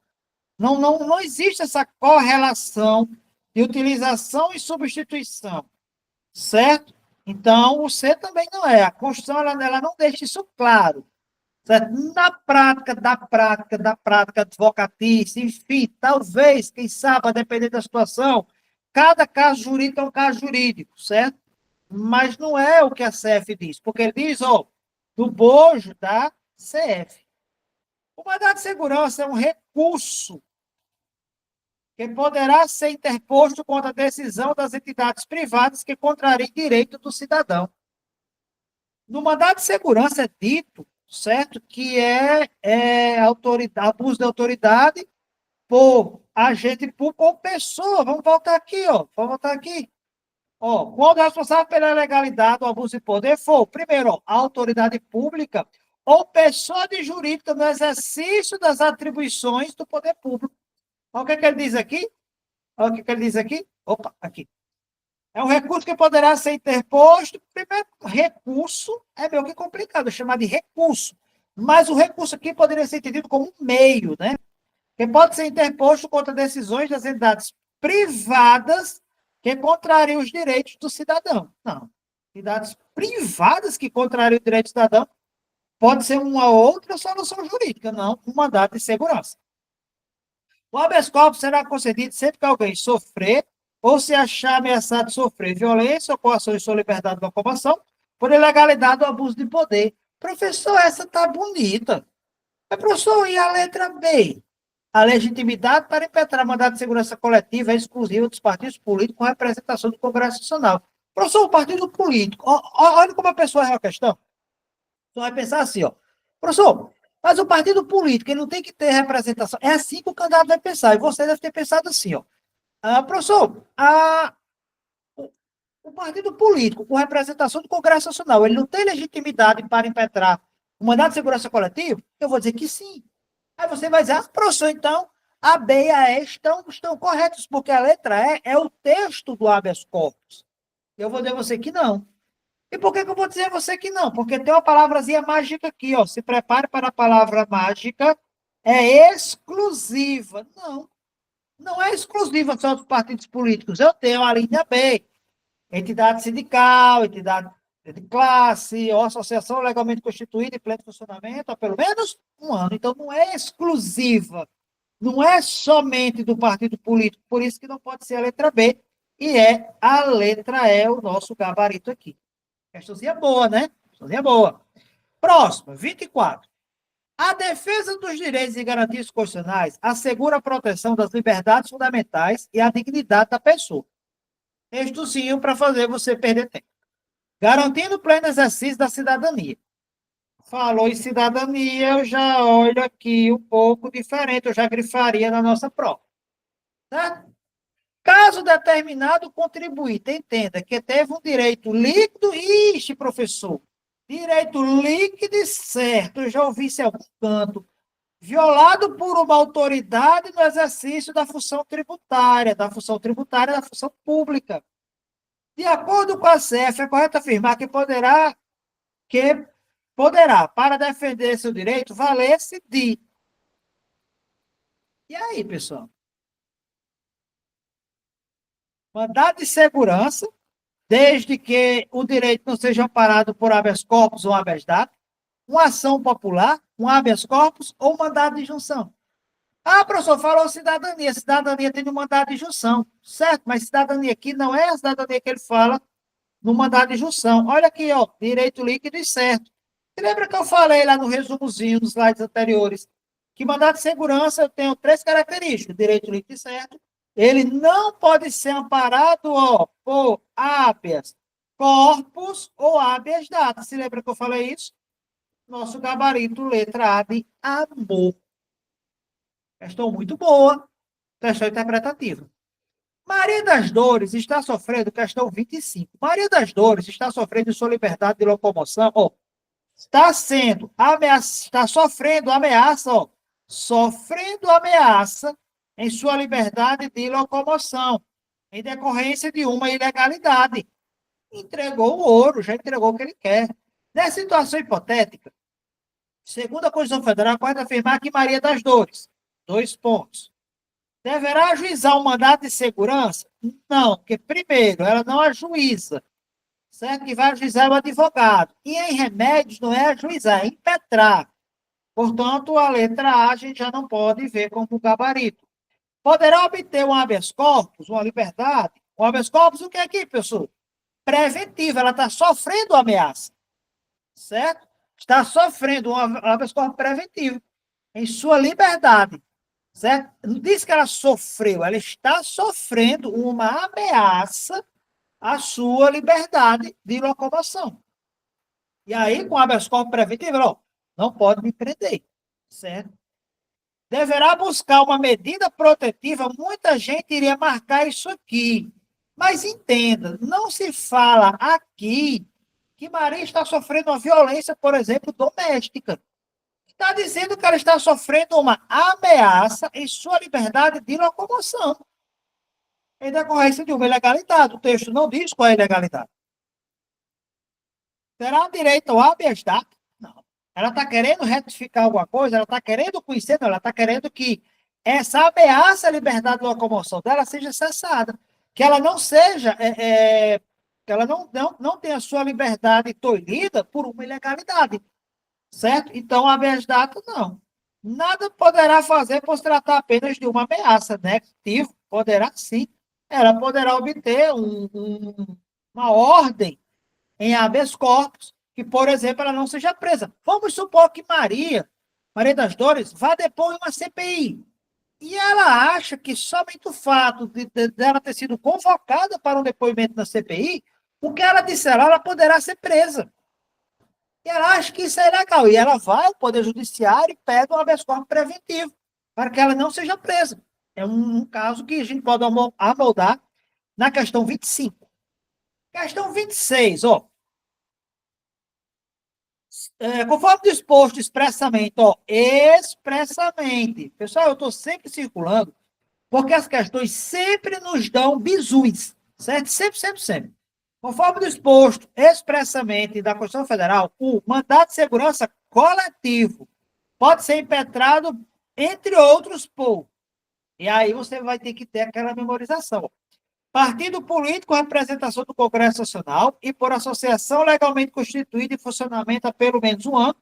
Não existe essa correlação de utilização e substituição, certo? Então, o C também não é. A Constituição ela não deixa isso claro. Certo? Na prática, da prática advocatícia, enfim, talvez, quem sabe, a depender da situação, cada caso jurídico é um caso jurídico, certo? Mas não é o que a CF diz, porque ele diz, ó, do bojo da CF. O mandado de segurança é um recurso que poderá ser interposto contra a decisão das entidades privadas que contrariem direito do cidadão. No mandado de segurança é dito, certo, que abuso de autoridade por agente público ou pessoa. Vamos voltar aqui, ó. Vamos voltar aqui. Ó, quando o responsável pela legalidade ou abuso de poder for, primeiro, ó, a autoridade pública ou pessoa de jurídica no exercício das atribuições do poder público. Olha o que, é que ele diz aqui. Olha o que, é que ele diz aqui. Opa, aqui. É um recurso que poderá ser interposto. Primeiro, recurso é meio que complicado, é chamar de recurso. Mas o recurso aqui poderia ser entendido como um meio, né? Que pode ser interposto contra decisões das entidades privadas que contrariam os direitos do cidadão. Não. Entidades privadas que contrariam os direitos do cidadão pode ser uma outra solução jurídica, não um mandado de segurança. O habeas corpus será concedido sempre que alguém sofrer ou se achar ameaçado de sofrer violência ou coação em sua liberdade de locomoção por ilegalidade ou abuso de poder. Professor, essa tá bonita. Mas, professor, e a letra B? A legitimidade para impetrar mandado de segurança coletiva é exclusiva dos partidos políticos com representação do Congresso Nacional. Professor, o partido político, olha como a pessoa é a questão. Você vai pensar assim, ó. Professor, mas o partido político ele não tem que ter representação. É assim que o candidato vai pensar. E você deve ter pensado assim, ó. Professor, o partido político com representação do Congresso Nacional, ele não tem legitimidade para impetrar o mandado de segurança coletiva? Eu vou dizer que sim. Aí você vai dizer, professor, então, a B e a E estão corretos, porque a letra E é o texto do habeas corpus. Eu vou dizer a você que não. E por que eu vou dizer a você que não? Porque tem uma palavrazinha mágica aqui, ó. Se prepare para a palavra mágica. É exclusiva. Não. Não é exclusiva só dos partidos políticos. Eu tenho a linha B. Entidade sindical, entidade de classe, ou associação legalmente constituída em pleno funcionamento há pelo menos um ano. Então, não é exclusiva. Não é somente do partido político. Por isso que não pode ser a letra B. E é a letra E, o nosso gabarito aqui. Questãozinha boa, né? Questãozinha boa. Próxima, 24. A defesa dos direitos e garantias constitucionais assegura a proteção das liberdades fundamentais e a dignidade da pessoa. Textozinho para fazer você perder tempo. Garantindo o pleno exercício da cidadania. Falou em cidadania, eu já olho aqui um pouco diferente, eu já grifaria na nossa prova. Certo? Caso determinado contribuinte entenda que teve um direito líquido, ixi, professor, direito líquido e certo, eu já ouvi isso em algum canto, violado por uma autoridade no exercício da função tributária, da função pública. De acordo com a CF, é correto afirmar que poderá, para defender seu direito, valer-se de. E aí, pessoal? Mandado de segurança, desde que o direito não seja amparado por habeas corpus ou habeas data, uma ação popular, um habeas corpus ou mandado de junção. Ah, professor, falou cidadania. Cidadania tem no mandado de junção, certo? Mas cidadania aqui não é a cidadania que ele fala no mandado de junção. Olha aqui, ó, direito líquido e certo. Você lembra que eu falei lá no resumozinho, nos slides anteriores, que mandado de segurança eu tenho 3 características: direito líquido e certo. Ele não pode ser amparado, ó, por habeas corpus ou habeas data. Se lembra que eu falei isso? Nosso gabarito, letra A de amor. Questão muito boa, questão interpretativa. Maria das Dores está sofrendo, questão 25. Maria das Dores está sofrendo de sua liberdade de locomoção, ó, está sofrendo ameaça, ó, sofrendo ameaça em sua liberdade de locomoção, em decorrência de uma ilegalidade. Entregou o ouro, já entregou o que ele quer. Nessa situação hipotética, segundo a Constituição Federal, pode afirmar que Maria das Dores, 2 pontos, deverá ajuizar um mandado de segurança? Não, porque, primeiro, ela não ajuiza, certo? Que vai ajuizar o advogado. E em remédios não é ajuizar, é impetrar. Portanto, a letra A a gente já não pode ver como gabarito. Poderá obter um habeas corpus, uma liberdade? Um habeas corpus, o que é aqui, pessoal? Preventivo, ela está sofrendo ameaça, certo? Está sofrendo um habeas corpus preventivo em sua liberdade. Certo? Não diz que ela sofreu, ela está sofrendo uma ameaça à sua liberdade de locomoção. E aí, com habeas corpus preventivo, ó, não pode me prender, certo? Deverá buscar uma medida protetiva, muita gente iria marcar isso aqui. Mas entenda, não se fala aqui que Maria está sofrendo uma violência, por exemplo, doméstica. Está dizendo que ela está sofrendo uma ameaça em sua liberdade de locomoção, em decorrência de uma ilegalidade. O texto não diz qual é a ilegalidade. Terá direito ao habeas data? Não. Ela está querendo retificar alguma coisa? Ela está querendo conhecer? Não. Ela está querendo que essa ameaça à liberdade de locomoção dela seja cessada. Que ela não seja, que ela não tenha sua liberdade tolhida por uma ilegalidade. Certo? Então, habeas data, não. Nada poderá fazer por se tratar apenas de uma ameaça, negativo, poderá sim. Ela poderá obter uma ordem em habeas corpus, que, por exemplo, ela não seja presa. Vamos supor que Maria das Dores, vá depor em uma CPI. E ela acha que somente o fato dela ter sido convocada para um depoimento na CPI, o que ela disser, ela poderá ser presa. E ela acha que isso é legal. E ela vai ao Poder Judiciário e pede um habeas corpus preventivo, para que ela não seja presa. É um caso que a gente pode amoldar na questão 25. Questão 26, ó. Conforme disposto expressamente, ó, expressamente. Pessoal, eu estou sempre circulando, porque as questões sempre nos dão bisus, certo? Sempre, sempre, sempre. Conforme disposto expressamente da Constituição Federal, o mandado de segurança coletivo pode ser impetrado, entre outros, por. E aí você vai ter que ter aquela memorização. Partido político, representação do Congresso Nacional e por associação legalmente constituída em funcionamento há pelo menos um ano,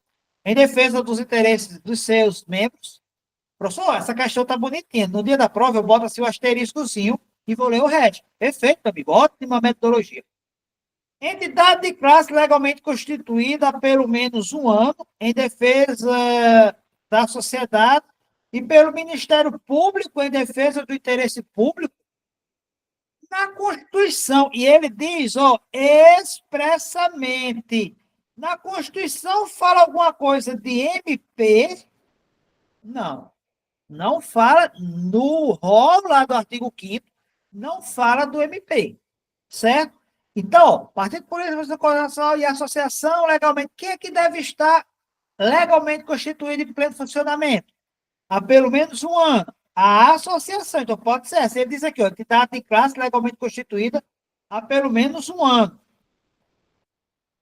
em defesa dos interesses dos seus membros. Professor, essa questão está bonitinha. No dia da prova, eu boto assim o asteriscozinho e vou ler o resto. Perfeito, meu amigo. Ótima metodologia. Entidade de classe legalmente constituída há pelo menos um ano em defesa da sociedade e pelo Ministério Público em defesa do interesse público na Constituição. E ele diz, ó, expressamente. Na Constituição fala alguma coisa de MP? Não. Não fala no rol lá do artigo 5º, não fala do MP. Certo? Então, partido político, coordenação e associação legalmente, quem é que deve estar legalmente constituído em pleno funcionamento? Há pelo menos um ano. A associação, então pode ser essa. Ele diz aqui, ó, entidade de classe legalmente constituída há pelo menos um ano.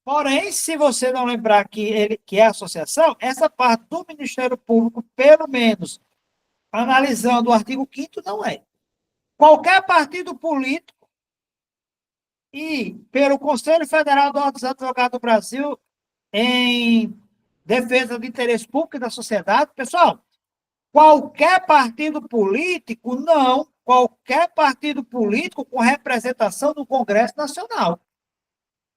Porém, se você não lembrar que é associação, essa parte do Ministério Público, pelo menos, analisando o artigo 5º, não é. Qualquer partido político e pelo Conselho Federal dos Advogados do Brasil em defesa do interesse público e da sociedade, pessoal, qualquer partido político, não, qualquer partido político com representação no Congresso Nacional.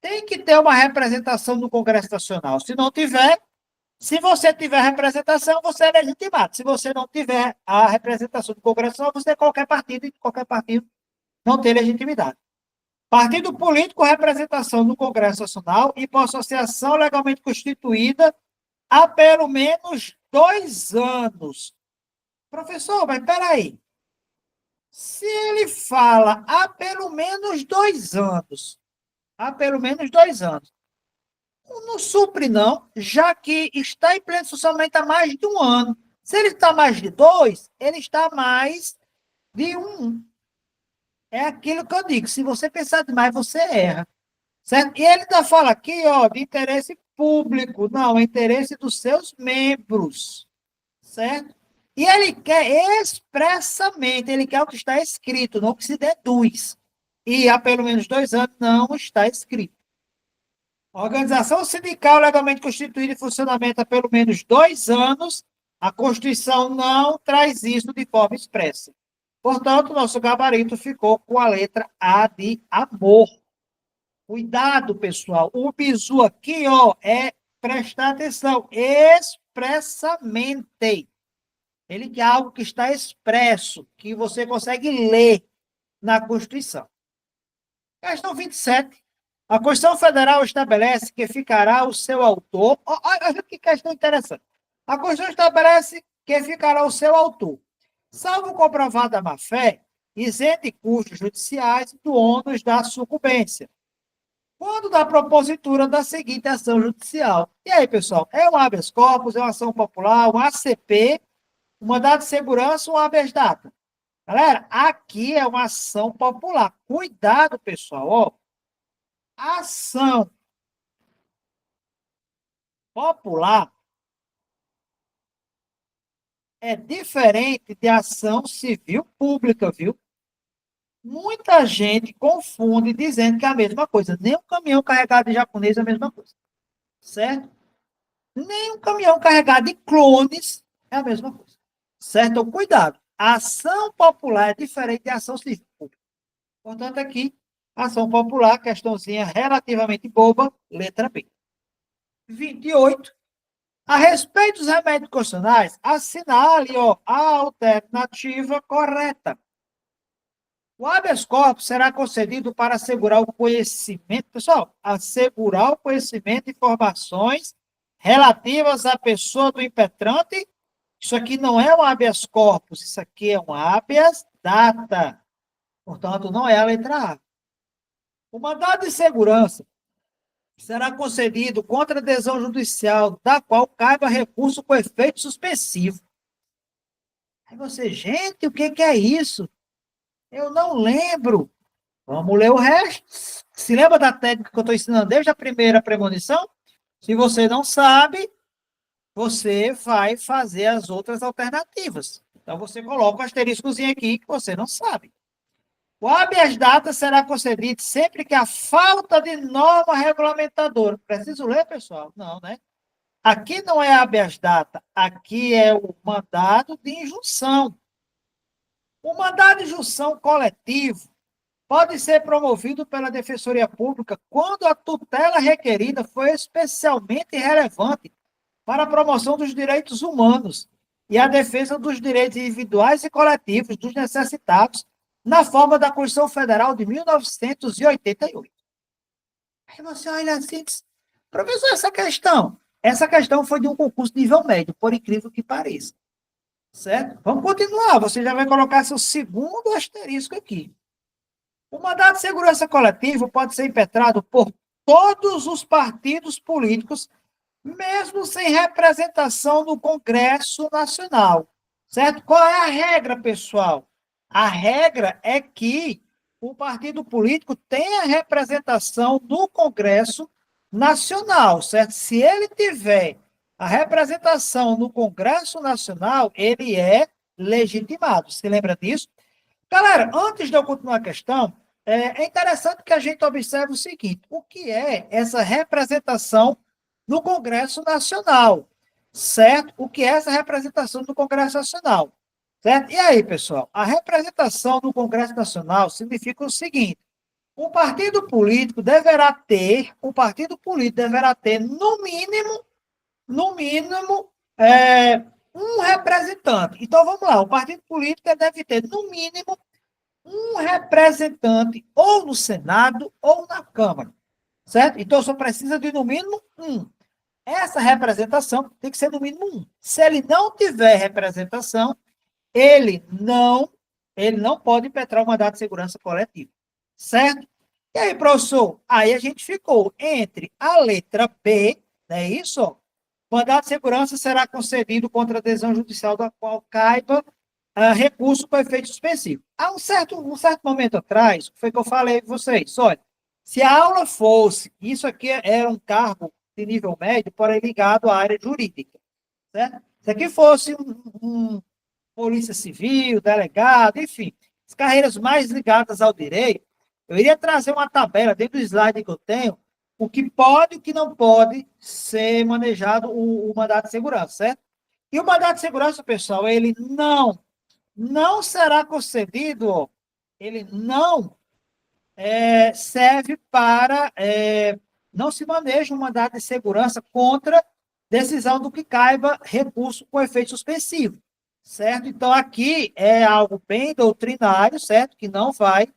Tem que ter uma representação no Congresso Nacional. Se não tiver, se você tiver representação, você é legitimado. Se você não tiver a representação do Congresso Nacional, você é qualquer partido, e qualquer partido não tem legitimidade. Partido político, representação no Congresso Nacional e por associação legalmente constituída há pelo menos 2 anos. Professor, mas peraí. Se ele fala há pelo menos 2 anos, não supre não, já que está em pleno funcionamento há mais de um ano. Se ele está mais de 2, ele está mais de um. É aquilo que eu digo, se você pensar demais, você erra. Certo? E ele ainda fala aqui, ó, de interesse público, não, é interesse dos seus membros, certo? E ele quer expressamente, ele quer o que está escrito, não o que se deduz. E há pelo menos 2 anos não está escrito. Organização sindical legalmente constituída em funcionamento há pelo menos 2 anos, a Constituição não traz isso de forma expressa. Portanto, nosso gabarito ficou com a letra A de amor. Cuidado, pessoal. O bizu aqui, ó, é prestar atenção. Expressamente. Ele quer algo que está expresso, que você consegue ler na Constituição. Questão 27. A Constituição Federal estabelece que ficará o seu autor. Olha que questão interessante. A Constituição estabelece que ficará o seu autor, salvo comprovada má-fé, isento de custos judiciais do ônus da sucumbência, quando da propositura da seguinte ação judicial. E aí, pessoal, é um habeas corpus, é uma ação popular, um ACP, um mandado de segurança ou um habeas data? Galera, aqui é uma ação popular. Cuidado, pessoal, ó. Ação popular é diferente de ação civil pública, viu? Muita gente confunde dizendo que é a mesma coisa. Nem um caminhão carregado de japonês é a mesma coisa. Certo? Nem um caminhão carregado de clones é a mesma coisa. Certo? Então, cuidado. A ação popular é diferente de ação civil pública. Portanto, aqui, ação popular, questãozinha relativamente boba, letra B. 28. A respeito dos remédios constitucionais, assinale ó, a alternativa correta. O habeas corpus será concedido para assegurar o conhecimento, pessoal, assegurar o conhecimento de informações relativas à pessoa do impetrante. Isso aqui não é um habeas corpus, isso aqui é um habeas data. Portanto, não é a letra A. O mandado de segurança será concedido contra adesão judicial, da qual caiba recurso com efeito suspensivo. Aí você, gente, o que é isso? Eu não lembro. Vamos ler o resto. Se lembra da técnica que eu estou ensinando desde a primeira premonição? Se você não sabe, você vai fazer as outras alternativas. Então, você coloca o asteriscozinho aqui que você não sabe. O habeas data será concedido sempre que a falta de norma regulamentadora. Preciso ler, pessoal? Não, né? Aqui não é habeas data, aqui é o mandado de injunção. O mandado de injunção coletivo pode ser promovido pela Defensoria Pública quando a tutela requerida foi especialmente relevante para a promoção dos direitos humanos e a defesa dos direitos individuais e coletivos dos necessitados na forma da Constituição Federal de 1988. Aí você olha assim e diz, professor, essa questão foi de um concurso de nível médio, por incrível que pareça. Certo? Vamos continuar, você já vai colocar seu segundo asterisco aqui. O mandado de segurança coletivo pode ser impetrado por todos os partidos políticos, mesmo sem representação no Congresso Nacional. Certo? Qual é a regra, pessoal? A regra é que o partido político tem a representação no Congresso Nacional, certo? Se ele tiver a representação no Congresso Nacional, ele é legitimado. Se lembra disso? Galera, antes de eu continuar a questão, é interessante que a gente observe o seguinte: o que é essa representação no Congresso Nacional? Certo? O que é essa representação no Congresso Nacional? Certo? E aí, pessoal? A representação no Congresso Nacional significa o seguinte: o partido político deverá ter, no mínimo, um representante. Então, vamos lá, o partido político deve ter, no mínimo, um representante ou no Senado ou na Câmara, certo? Então, só precisa de, no mínimo, um. Essa representação tem que ser, no mínimo, um. Se ele não tiver representação, ele não pode impetrar o mandato de segurança coletivo, certo? E aí, professor, aí a gente ficou entre a letra B, não é isso? Mandato de segurança será concedido contra a decisão judicial da qual caiba recurso com efeito suspensivo. Há um certo momento atrás, foi que eu falei para vocês, olha, se a aula fosse, isso aqui era um cargo de nível médio, porém ligado à área jurídica, certo? Se aqui fosse um polícia civil, delegado, enfim, as carreiras mais ligadas ao direito, eu iria trazer uma tabela dentro do slide que eu tenho, o que pode e o que não pode ser manejado o mandato de segurança, certo? E o mandato de segurança, pessoal, ele não será concedido, ó, ele não serve para, não se maneja um mandato de segurança contra decisão do que caiba recurso com efeito suspensivo, certo? Então, aqui é algo bem doutrinário, certo? Que não vai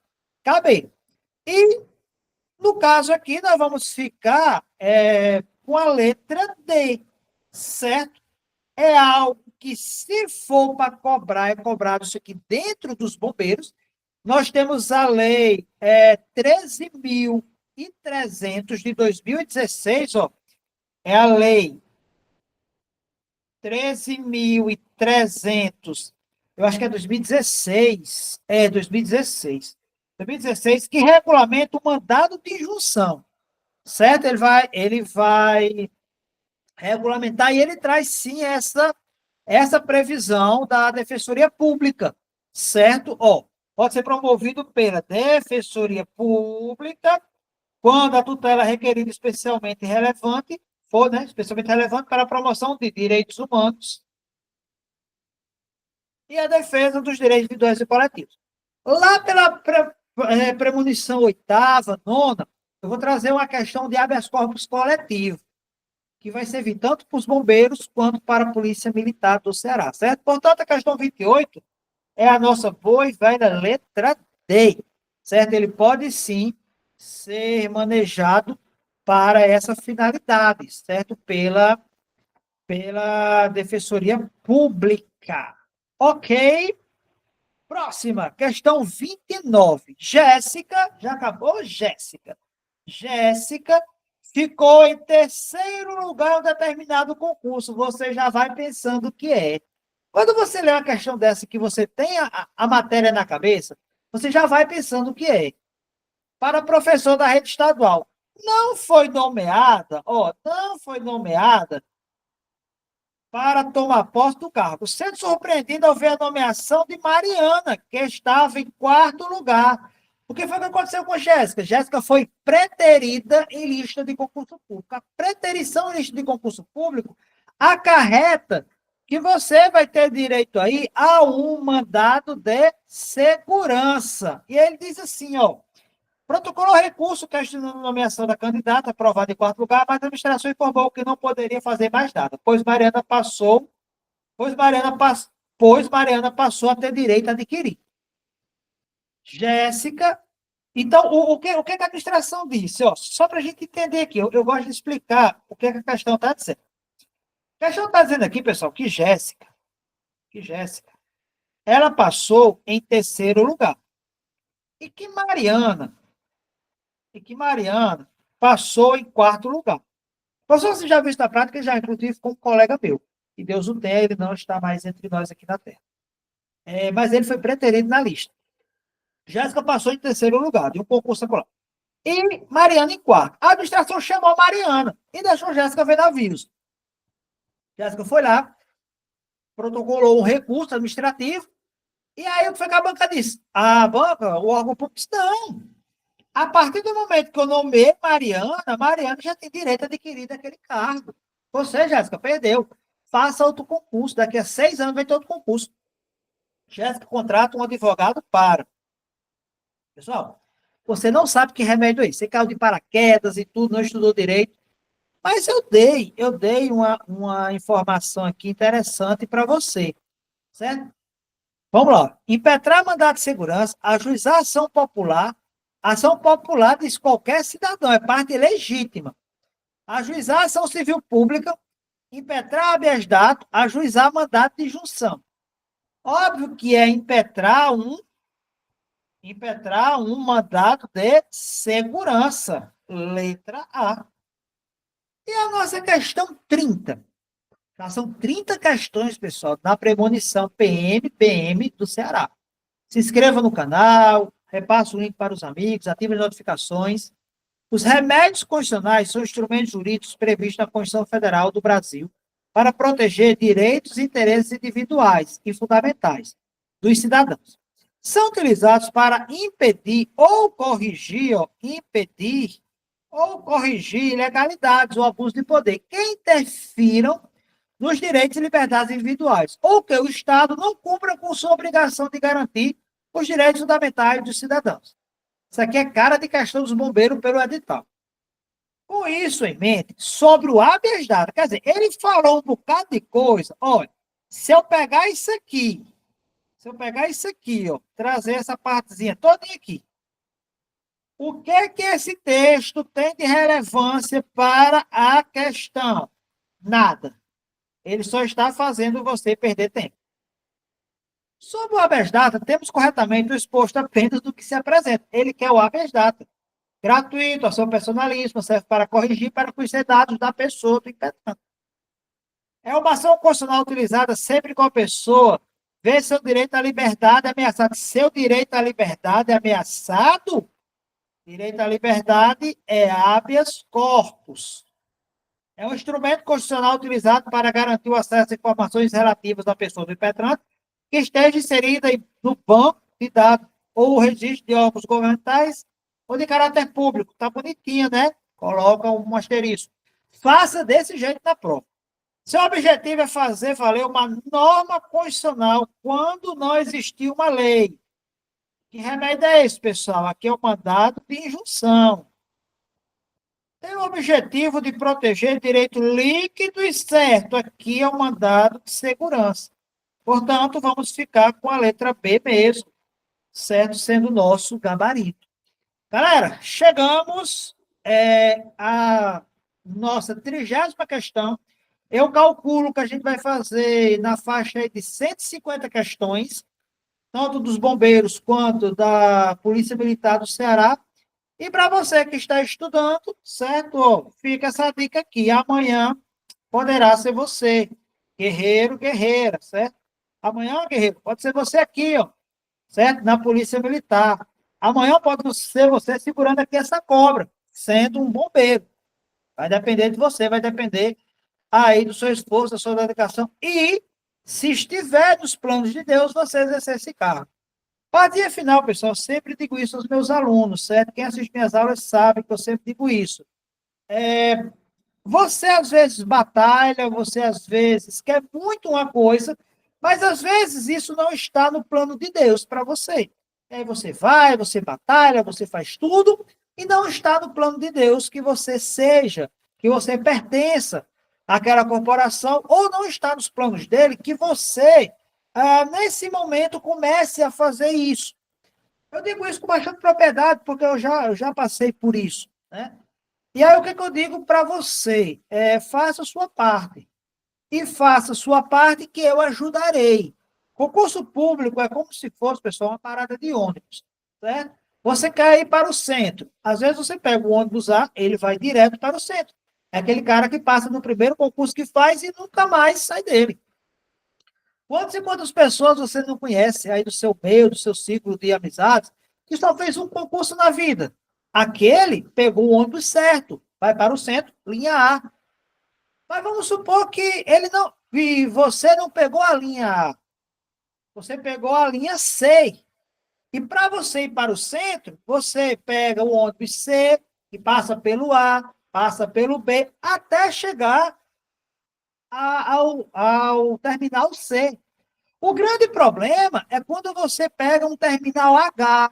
caber. E, no caso aqui, nós vamos ficar com a letra D, certo? É algo que, se for para cobrar, é cobrado isso aqui dentro dos bombeiros. Nós temos a lei 13.300 de 2016, ó, é a lei 13.300, eu acho que é 2016, 2016, que regulamenta o mandado de injunção, certo? Ele vai regulamentar e ele traz, sim, essa previsão da Defensoria Pública, certo? Ó, pode ser promovido pela Defensoria Pública quando a tutela requerida especialmente relevante for, né, especialmente relevante para a promoção de direitos humanos e a defesa dos direitos individuais e coletivos. Lá pela premonição oitava, nona, eu vou trazer uma questão de habeas corpus coletivo, que vai servir tanto para os bombeiros quanto para a Polícia Militar do Ceará, certo? Portanto, a questão 28 é a nossa boa e velha letra D, certo? Ele pode, sim, ser manejado para essa finalidade, certo? Pela Defensoria Pública. Ok? Próxima, questão 29. Jéssica, já acabou, Jéssica? Jéssica ficou em terceiro lugar em um determinado concurso. Você já vai pensando o que é. Quando você lê uma questão dessa que você tem a matéria na cabeça, você já vai pensando o que é. Para professor da rede estadual. Não foi nomeada, não foi nomeada para tomar posse do cargo. Sendo surpreendido ao ver a nomeação de Mariana, que estava em quarto lugar. O que foi que aconteceu com Jéssica? Jéssica foi preterida em lista de concurso público. A preterição em lista de concurso público acarreta que você vai ter direito aí a um mandado de segurança. E ele diz assim, ó, protocolou recurso questionando a nomeação da candidata, aprovada em quarto lugar, mas a administração informou que não poderia fazer mais nada, pois Mariana passou a ter direito a adquirir. Jéssica, então, o que a administração disse? Ó, só para a gente entender aqui, eu gosto de explicar o que a questão está dizendo. A questão está dizendo aqui, pessoal, que Jéssica, ela passou em terceiro lugar. E que Mariana passou em quarto lugar. Professor, você já viu isso na prática, já inclusive com um colega meu. Que Deus o tenha, ele não está mais entre nós aqui na Terra. Mas ele foi preterido na lista. Jéssica passou em terceiro lugar de um concurso escolar. E Mariana em quarto. A administração chamou Mariana e deixou Jéssica ver navios. Jéssica foi lá, protocolou um recurso administrativo, e aí o que foi que a banca disse? A banca, o órgão público disse, não. A partir do momento que eu nomeei Mariana, Mariana já tem direito a adquirir aquele cargo. Você, Jéssica, perdeu. Faça outro concurso. Daqui a 6 anos vai ter outro concurso. Jéssica contrata um advogado para. Pessoal, você não sabe que remédio é esse. Você caiu de paraquedas e tudo, não estudou direito. Mas eu dei uma informação aqui interessante para você, certo? Vamos lá. Impetrar mandato de segurança, ajuizar ação popular diz qualquer cidadão, é parte legítima. Ajuizar ação civil pública, impetrar habeas data, ajuizar mandato de junção. Óbvio que é impetrar um mandato de segurança, letra A. E a nossa questão 30. Já são 30 questões, pessoal, na premonição PM do Ceará. Se inscreva no canal, repasse o link para os amigos, ative as notificações. Os remédios constitucionais são instrumentos jurídicos previstos na Constituição Federal do Brasil para proteger direitos e interesses individuais e fundamentais dos cidadãos. São utilizados para impedir ou corrigir ilegalidades ou abuso de poder que interfiram nos direitos e liberdades individuais, ou que o Estado não cumpra com sua obrigação de garantir os direitos fundamentais dos cidadãos. Isso aqui é cara de questão dos bombeiros pelo edital. Com isso em mente, sobre o habeas data, quer dizer, ele falou um bocado de coisa. Olha, se eu pegar isso aqui, ó, trazer essa partezinha toda aqui, o que é que esse texto tem de relevância para a questão? Nada. Ele só está fazendo você perder tempo. Sobre o habeas data, temos corretamente o exposto apenas do que se apresenta. Ele quer o habeas data. Gratuito, ação personalíssima, serve para corrigir, para conhecer dados da pessoa do impetente. É uma ação constitucional utilizada sempre com a pessoa vê seu direito à liberdade ameaçado. Seu direito à liberdade é ameaçado? Direito à liberdade é habeas corpus. É um instrumento constitucional utilizado para garantir o acesso a informações relativas à pessoa do impetrante que esteja inserida no banco de dados ou registro de órgãos governamentais ou de caráter público. Tá bonitinha, né? Coloca um asterisco. Faça desse jeito na prova. Seu objetivo é fazer valer uma norma constitucional quando não existir uma lei. Que remédio é esse, pessoal? Aqui é o mandado de injunção. Tem o objetivo de proteger direito líquido e certo. Aqui é o mandado de segurança. Portanto, vamos ficar com a letra B mesmo, certo? Sendo o nosso gabarito. Galera, chegamos à nossa 30ª questão. Eu calculo que a gente vai fazer na faixa de 150 questões, tanto dos bombeiros quanto da Polícia Militar do Ceará. E para você que está estudando, certo? Fica essa dica aqui. Amanhã poderá ser você, guerreiro, guerreira, certo? Amanhã, guerreiro, pode ser você aqui, ó, certo? Na Polícia Militar. Amanhã pode ser você segurando aqui essa cobra, sendo um bombeiro. Vai depender de você, vai depender aí do seu esforço, da sua dedicação. E, se estiver nos planos de Deus, você exercer esse cargo. Para final, pessoal, sempre digo isso aos meus alunos, certo? Quem assiste minhas aulas sabe que eu sempre digo isso. Você, às vezes, batalha, você, às vezes, quer muito uma coisa, mas, às vezes, isso não está no plano de Deus para você. Aí você vai, você batalha, você faz tudo, e não está no plano de Deus que você seja, que você pertença àquela corporação, ou não está nos planos dele que você, nesse momento, comece a fazer isso. Eu digo isso com bastante propriedade, porque eu já passei por isso, né? E aí, o que eu digo para você? Faça a sua parte. E faça a sua parte que eu ajudarei. Concurso público é como se fosse, pessoal, uma parada de ônibus, certo? Você quer ir para o centro. Às vezes você pega o ônibus A, ele vai direto para o centro. É aquele cara que passa no primeiro concurso que faz e nunca mais sai dele. Quantas e quantas pessoas você não conhece aí do seu meio, do seu ciclo de amizades, que só fez um concurso na vida. Aquele pegou o ônibus certo, vai para o centro, linha A. Mas vamos supor que ele não, e você não pegou a linha A, você pegou a linha C. E para você ir para o centro, você pega o ônibus C e passa pelo A, passa pelo B, até chegar ao terminal C. O grande problema é quando você pega um terminal H,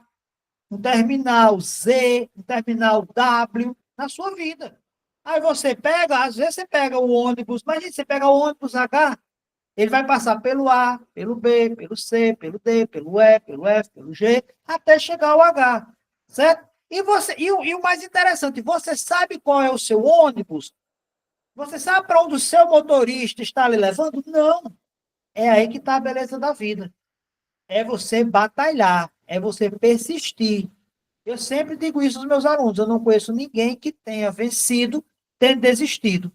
um terminal Z, um terminal W na sua vida. Aí você pega, às vezes você pega o ônibus, imagina, você pega o ônibus H, ele vai passar pelo A, pelo B, pelo C, pelo D, pelo E, pelo F, pelo G, até chegar ao H, certo? E o mais interessante, você sabe qual é o seu ônibus? Você sabe para onde o seu motorista está lhe levando? Não. É aí que está a beleza da vida. É você batalhar, é você persistir. Eu sempre digo isso aos meus alunos, eu não conheço ninguém que tenha vencido, tendo desistido.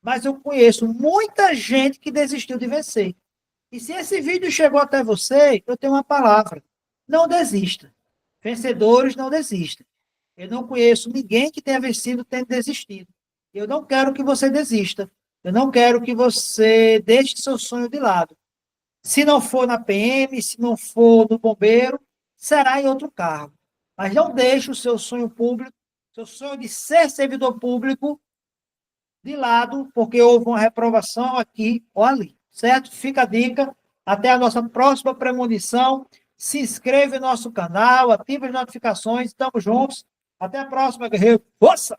Mas eu conheço muita gente que desistiu de vencer. E se esse vídeo chegou até você, eu tenho uma palavra. Não desista. Vencedores não desistem. Eu não conheço ninguém que tenha vencido tendo desistido. Eu não quero que você desista. Eu não quero que você deixe seu sonho de lado. Se não for na PM, se não for no bombeiro, será em outro cargo. Mas não deixe o seu sonho público, seu sonho de ser servidor público, de lado, porque houve uma reprovação aqui ou ali. Certo? Fica a dica. Até a nossa próxima premonição. Se inscreva no nosso canal, ative as notificações. Estamos juntos. Até a próxima, guerreiro. Força!